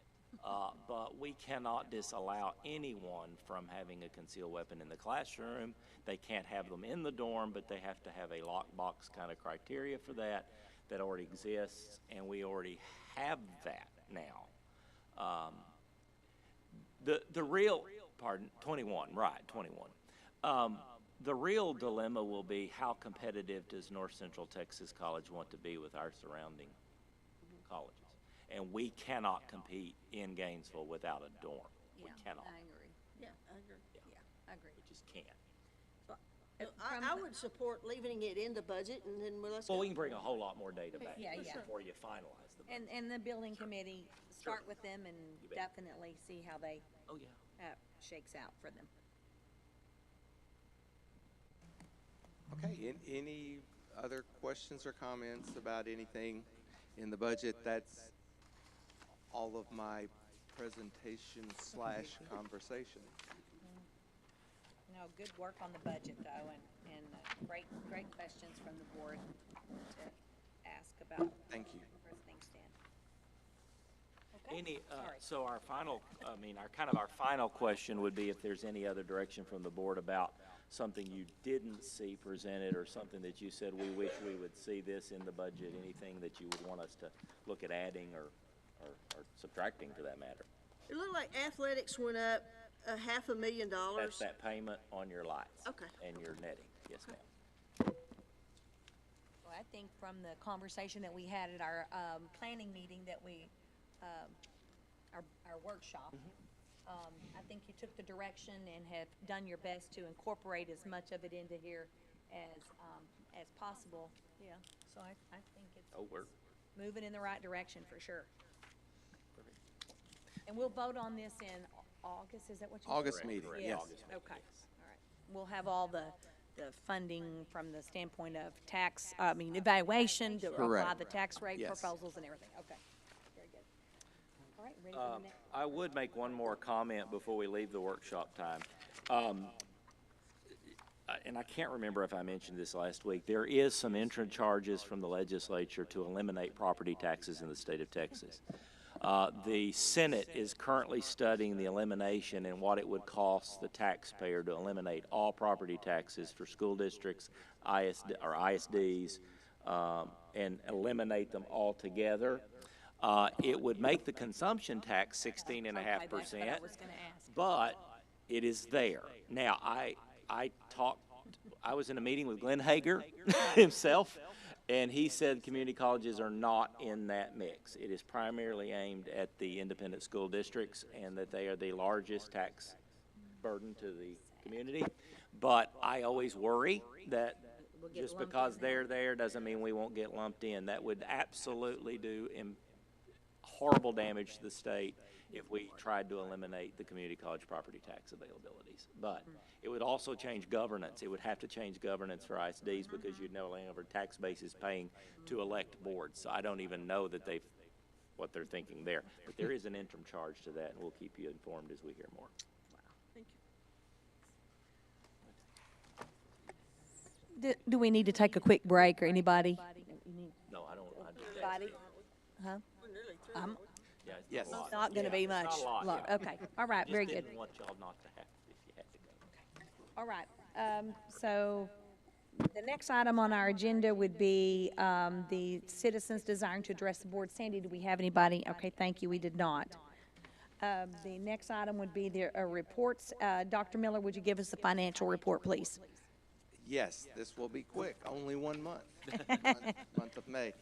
but we cannot disallow anyone from having a concealed weapon in the classroom. They can't have them in the dorm, but they have to have a lockbox kind of criteria for that already exists, and we already have that now. The real, 21, right, 21. The real dilemma will be how competitive does North Central Texas College want to be with our surrounding colleges? And we cannot compete in Gainesville without a dorm. We Yeah, cannot. I agree, Yeah, I agree. yeah, I agree. We just can't. I would support leaving it in the budget and then let's go. Well, we can bring a whole lot more data back Yeah, yeah. before you finalize the budget. And the building committee, start with them and You bet. definitely see how they, Oh, yeah. shakes out for them. Okay, any other questions or comments about anything in the budget? That's all of my presentation / conversation. No, good work on the budget though, and great questions from the board to ask about Thank you. where things stand. Okay, Any, sorry. so our final question would be if there's any other direction from the board about something you didn't see presented or something that you said, we wish we would see this in the budget, anything that you would want us to look at adding or subtracting for that matter. It looked like athletics went up $500,000. That's that payment on your lights. Okay. And your netting, yes ma'am. Well, I think from the conversation that we had at our, planning meeting that we, our workshop, I think you took the direction and have done your best to incorporate as much of it into here as possible. Yeah, so I think it's Oh, we're, moving in the right direction for sure. And we'll vote on this in August, is that what you said? August meeting, correct. yes. August meeting, Okay, yes. all right. We'll have all the funding from the standpoint of evaluation to apply Correct. the tax rate Yes. proposals and everything. Okay, very good. All right, ready for the next? I would make one more comment before we leave the workshop time. And I can't remember if I mentioned this last week. There is some entrance charges from the legislature to eliminate property taxes in the state of Texas. The Senate is currently studying the elimination and what it would cost the taxpayer to eliminate all property taxes for school districts, ISDs, and eliminate them altogether. It would make the consumption tax 16.5%. Okay, that's what I was gonna ask. But it is there. Now, I was in a meeting with Glenn Hager himself, and he said community colleges are not in that mix. It is primarily aimed at the independent school districts, and that they are the largest tax burden to the community. But I always worry that We'll get just lumped because in there. they're there doesn't mean we won't get lumped in. That would absolutely do horrible damage to the state if we tried to eliminate the community college property tax availabilities. But it would also change governance. It would have to change governance for ISDs because you'd no longer tax bases paying to elect boards. So I don't even know that what they're thinking there. But there is an interim charge to that, and we'll keep you informed as we hear more. Do we need to take a quick break, or anybody? No, I don't. Anybody? Huh? Yeah, it's Yes. not a lot. Not gonna be much. Not a lot, Long. yeah. Okay, all right, very Just good. didn't want y'all not to have, if you had to go. All right, so the next item on our agenda would be the citizens desiring to address the board. Sandy, do we have anybody? Okay, thank you, we did not. The next item would be the reports. Dr. Miller, would you give us the financial report, please? Yes, this will be quick, only 1 month, month of May.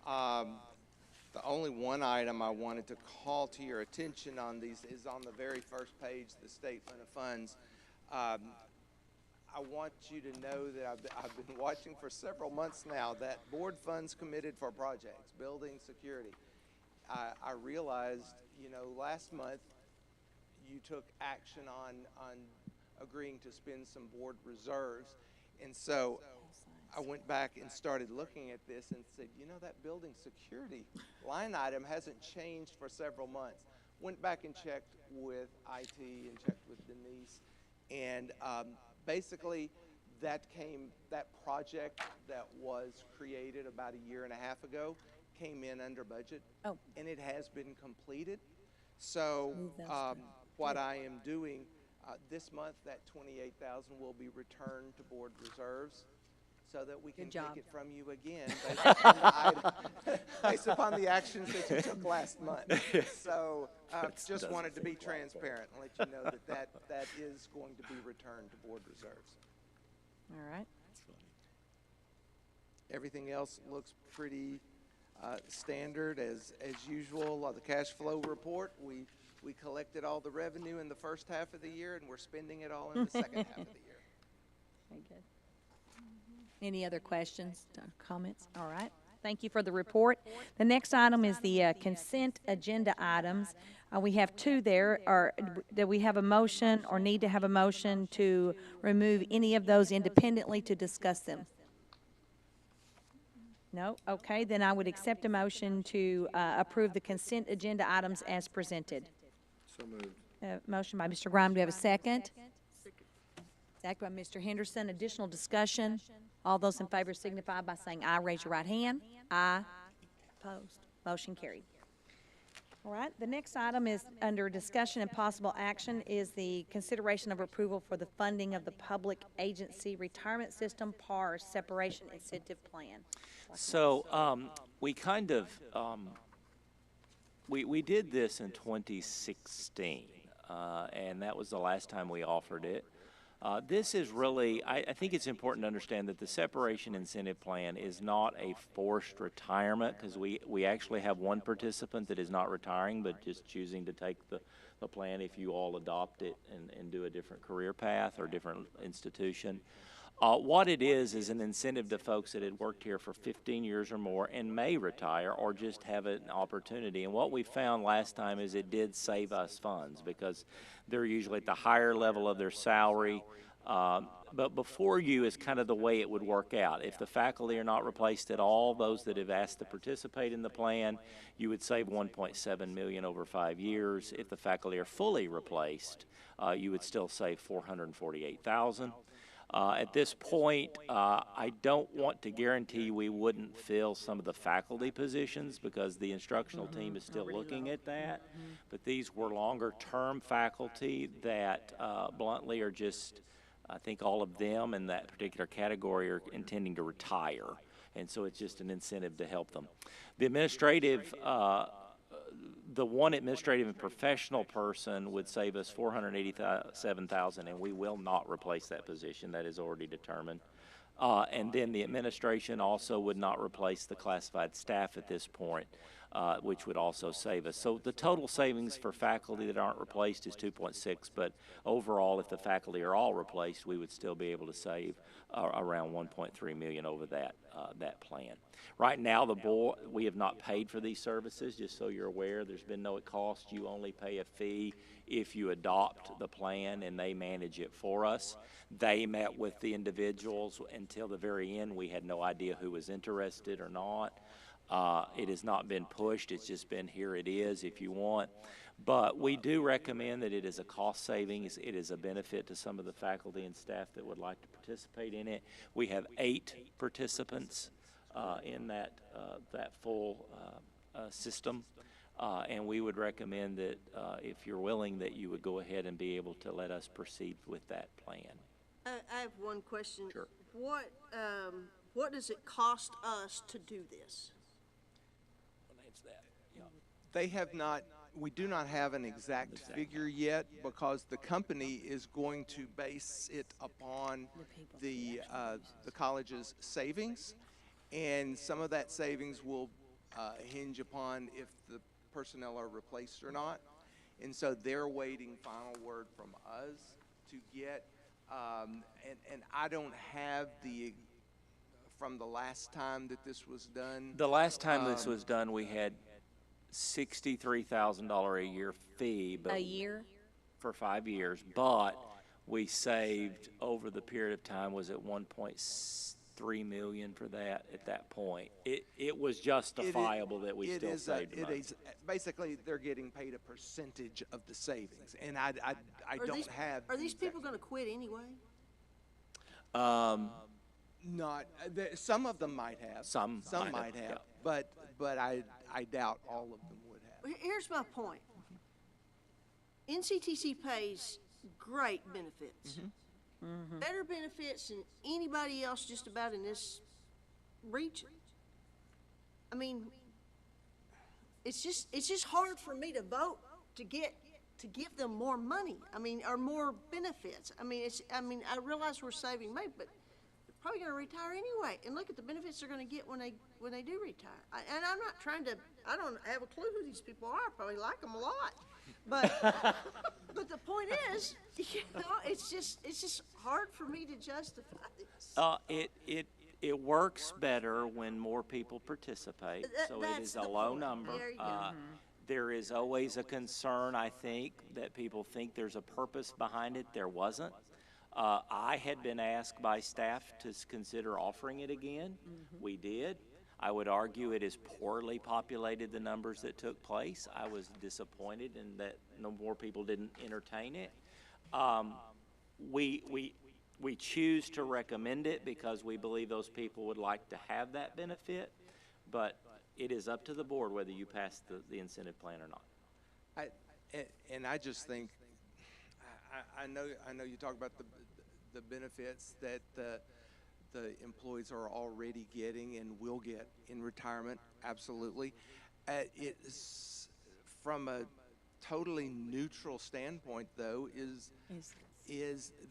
The only one item I wanted to call to your attention on these is on the very first page, the statement of funds. I want you to know that I've been watching for several months now that board funds committed for projects, building security. I realized, last month you took action on agreeing to spend some board reserves. And so I went back and started looking at this and said, that building security line item hasn't changed for several months. Went back and checked with IT and checked with Denise. And basically that project that was created about 1.5 years ago came in under budget. Oh. And it has been completed. So what I am doing this month, that $28,000 will be returned to board reserves so that we can Good job. take it from you again based upon based upon the actions that you took last month. So just doesn't wanted to be seem like transparent and let you know that is going to be returned to board reserves. All right. Everything else looks pretty standard as usual. The cash flow report, we collected all the revenue in the first half of the year, and we're spending it all in the second half of the year. Very good. Any other questions, comments? All right. Thank you for the report. The next item is the consent agenda items. We have two there. Do we have a motion or need to have a motion to remove any of those independently to discuss them? No? Okay, then I would accept a motion to approve the consent agenda items as presented. So moved. Motion by Mr. Graham. Do we have a second? Second by Mr. Henderson. Additional discussion? All those in favor signify by saying aye. Raise your right hand. Aye. Opposed? Motion carried. All right, the next item is under discussion and possible action is the consideration of approval for the funding of the Public Agency Retirement System PAR Separation Incentive Plan. So we kind of, we did this in 2016, and that was the last time we offered it. This is really, I think it's important to understand that the separation incentive plan is not a forced retirement, because we actually have one participant that is not retiring but just choosing to take the plan if you all adopt it and do a different career path or different institution. What it is an incentive to folks that had worked here for 15 years or more and may retire or just have an opportunity. And what we found last time is it did save us funds because they're usually at the higher level of their salary. But before you is kind of the way it would work out. If the faculty are not replaced at all, those that have asked to participate in the plan, you would save $1.7 million over 5 years. If the faculty are fully replaced, you would still save $448,000. At this point, I don't want to guarantee we wouldn't fill some of the faculty positions because the instructional team is still looking at that. But these were longer-term faculty that bluntly are just, I think all of them in that particular category are intending to retire. And so it's just an incentive to help them. The administrative the one administrative and professional person would save us $487,000, and we will not replace that position. That is already determined. And then the administration also would not replace the classified staff at this point, which would also save us. So the total savings for faculty that aren't replaced is 2.6, but overall, if the faculty are all replaced, we would still be able to save around 1.3 million over that plan. Right now, the board, we have not paid for these services, just so you're aware. There's been no cost. You only pay a fee if you adopt the plan, and they manage it for us. They met with the individuals until the very end. We had no idea who was interested or not. It has not been pushed. It's just been, here it is if you want. But we do recommend that it is a cost savings. It is a benefit to some of the faculty and staff that would like to participate in it. We have 8 participants in that full system. And we would recommend that if you're willing, that you would go ahead and be able to let us proceed with that plan. I have one question. Sure. What does it cost us to do this? They have not, we do not have an exact figure yet, because the company is going to base it upon the college's savings, and some of that savings will hinge upon if the personnel are replaced or not. And so they're waiting final word from us to get, and I don't have from the last time that this was done. The last time this was done, we had $63,000 a year fee, but A year? for 5 years, but we saved over the period of time, was it 1.3 million for that at that point? It was justifiable that we still saved money. Basically, they're getting paid a percentage of the savings, and I don't have. Are these people going to quit anyway? Not, some of them might have. Some might have, yeah. but I doubt all of them would have. Here's my point. NCTC pays great benefits. Better benefits than anybody else just about in this region. I mean, it's just hard for me to vote to give them more money. I mean, or more benefits. I mean, I realize we're saving money, but they're probably going to retire anyway. And look at the benefits they're going to get when they do retire. And I'm not trying to. I don't have a clue who these people are. I probably like them a lot, but but the point is, you know, it's just hard for me to justify this. It works better when more people participate, so it That's is a the low point. number. There you go. There is always a concern, I think, that people think there's a purpose behind it. There wasn't. I had been asked by staff to consider offering it again. We did. I would argue it is poorly populated, the numbers that took place. I was disappointed in that no more people didn't entertain it. We choose to recommend it because we believe those people would like to have that benefit, but it is up to the board whether you pass the incentive plan or not. I just think, I know you talk about the benefits that the employees are already getting and will get in retirement, absolutely. It's from a totally neutral standpoint, though, is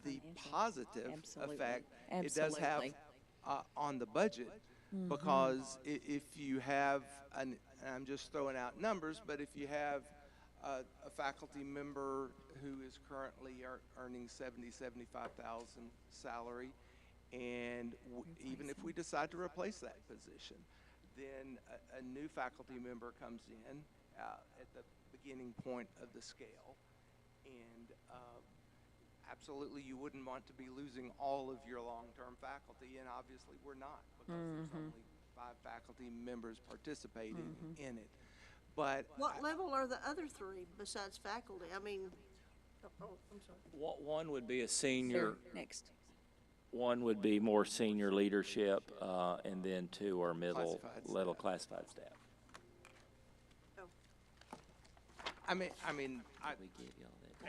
the positive effect it does have on the budget. Because if you have, and I'm just throwing out numbers, but if you have a faculty member who is currently earning $75,000 salary, and even if we decide to replace that position, then a new faculty member comes in at the beginning point of the scale, and absolutely you wouldn't want to be losing all of your long-term faculty, and obviously we're not, because there's only 5 faculty members participating in it. But What level are the other 3 besides faculty? I mean, I'm sorry. One would be a senior. Next. One would be more senior leadership, and then 2 are middle Classified level staff. classified staff. Oh. I mean,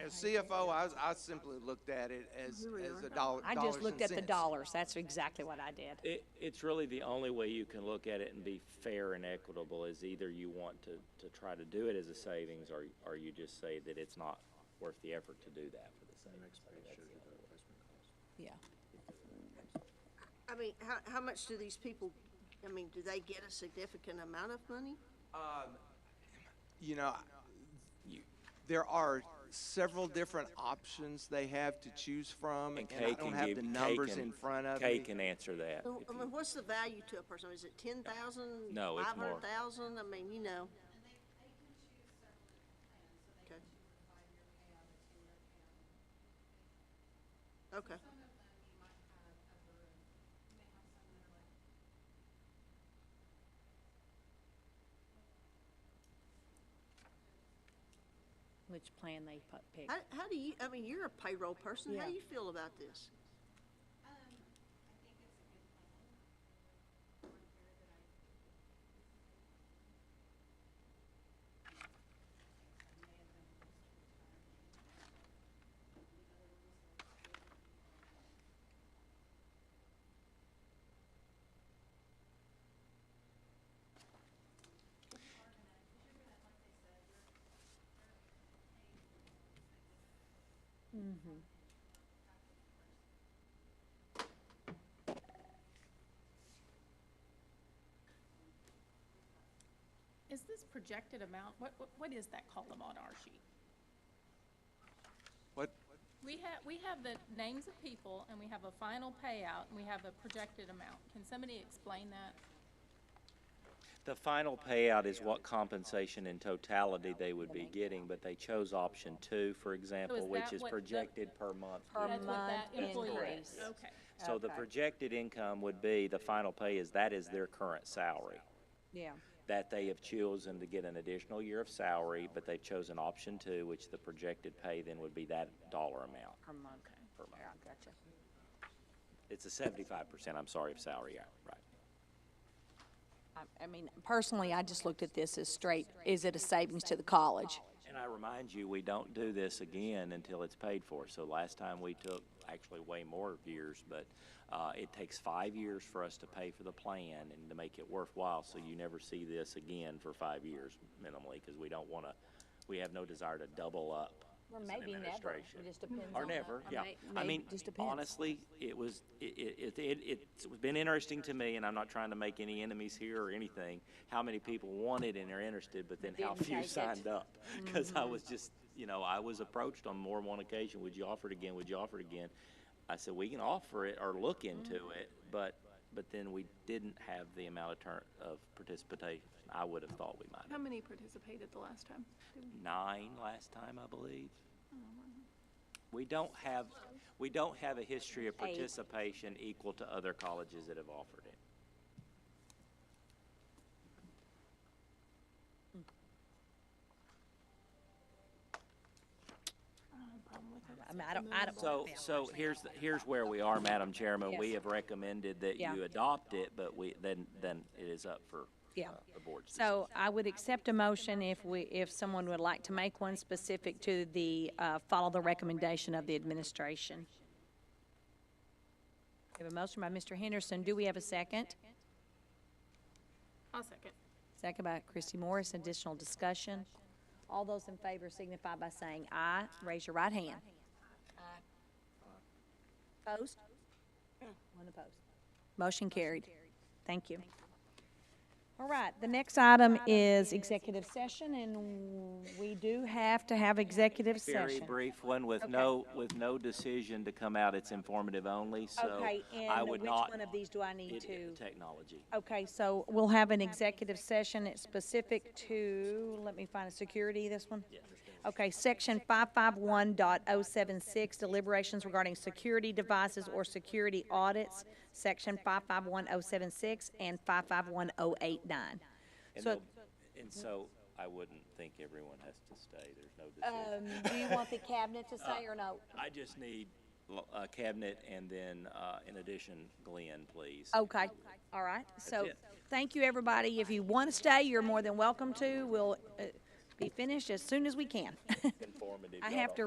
As CFO, I simply looked at it as a dollar. I just looked at the cents. dollars, that's exactly what I did. It's really the only way you can look at it and be fair and equitable is either you want to try to do it as a savings or you just say that it's not worth the effort to do that for the savings. Yeah. I mean, how much do these people, I mean, do they get a significant amount of money? You know, there are several different options they have to choose from, and I don't have the numbers in front of Kay me. can answer that. So, I mean, what's the value to a person? Is it 10,000? No, it's more. 500,000? I mean, you know. And they can choose several different plans, so they Okay. can choose a 5-year payout, a 10-year payout. Okay. Some of them you might have over, you may have some that are like, Which plan they pick. How do you, I mean, you're a payroll person. How Yeah. do you feel about this? I think it's a good plan. One here that I Is this projected amount, what is that column on our sheet? What? We have the names of people, and we have a final payout, and we have a projected amount. Can somebody explain that? The final payout is what compensation in totality they would be getting, but they chose option 2, for example, which that is what the- projected per month. Per That's what that month employee increase. gets. Okay. So the Okay. projected income would be, the final pay is, that is their current salary. Yeah. That they have chosen to get an additional year of salary, but they've chosen option 2, which the projected pay then would be that dollar amount. Per month. Per month. Yeah, I gotcha. It's a 75%, I'm sorry, of salary, yeah, right. I mean, personally, I just looked at this as straight, is it a savings to the college? And I remind you, we don't do this again until it's paid for. So last time we took actually way more years, but it takes 5 years for us to pay for the plan and to make it worthwhile. So you never see this again for 5 years minimally, because we don't want to, we have no desire to double up. Or as an maybe never, administration. it just depends Or on the- never, or yeah. I may- mean, just depends. honestly, it's been interesting to me, and I'm not trying to make any enemies here or anything, how many people wanted and are interested, but then how Didn't few take it. signed up. Because I was just, I was approached on more than one occasion, would you offer it again, would you offer it again? I said, we can offer it or look into it, but then we didn't have the amount of participation I would have thought we might How have. many participated the last time? 9 last time, I believe. We don't have a history of 8. participation equal to other colleges that have offered it. I mean, I don't. So here's where we are, Madam Chairman. We Yes. have recommended that Yeah. you adopt it, but then it is up for Yeah. the board's So I would accept a motion if someone would like to make one specific to the, follow the recommendation of the administration. We have a motion by Mr. Henderson. Do we have a second? I'll second. Second by Christy Morris. Additional discussion. All those in favor signify by saying aye. Raise your right hand. Opposed? One opposed. Motion carried. Thank you. All right, the next item is executive session, and we do have to have executive Very session. brief one with Okay. no decision to come out. It's informative only, so Okay, I and would which not. one of these do I need to? Technology. Okay, so we'll have an executive session. It's specific to, let me find a security, this one? Okay, section 551.076, deliberations regarding security devices or security audits, section 551076 and 551089. So, So I wouldn't think everyone has to stay. There's no decision. do you want the cabinet to say or no? I just need cabinet and then, in addition, Glenn, please. Okay, all right. So, it. thank you, everybody. If you want to stay, you're more than welcome to. We'll be finished as soon as we can. Informative. I Y'all have don't to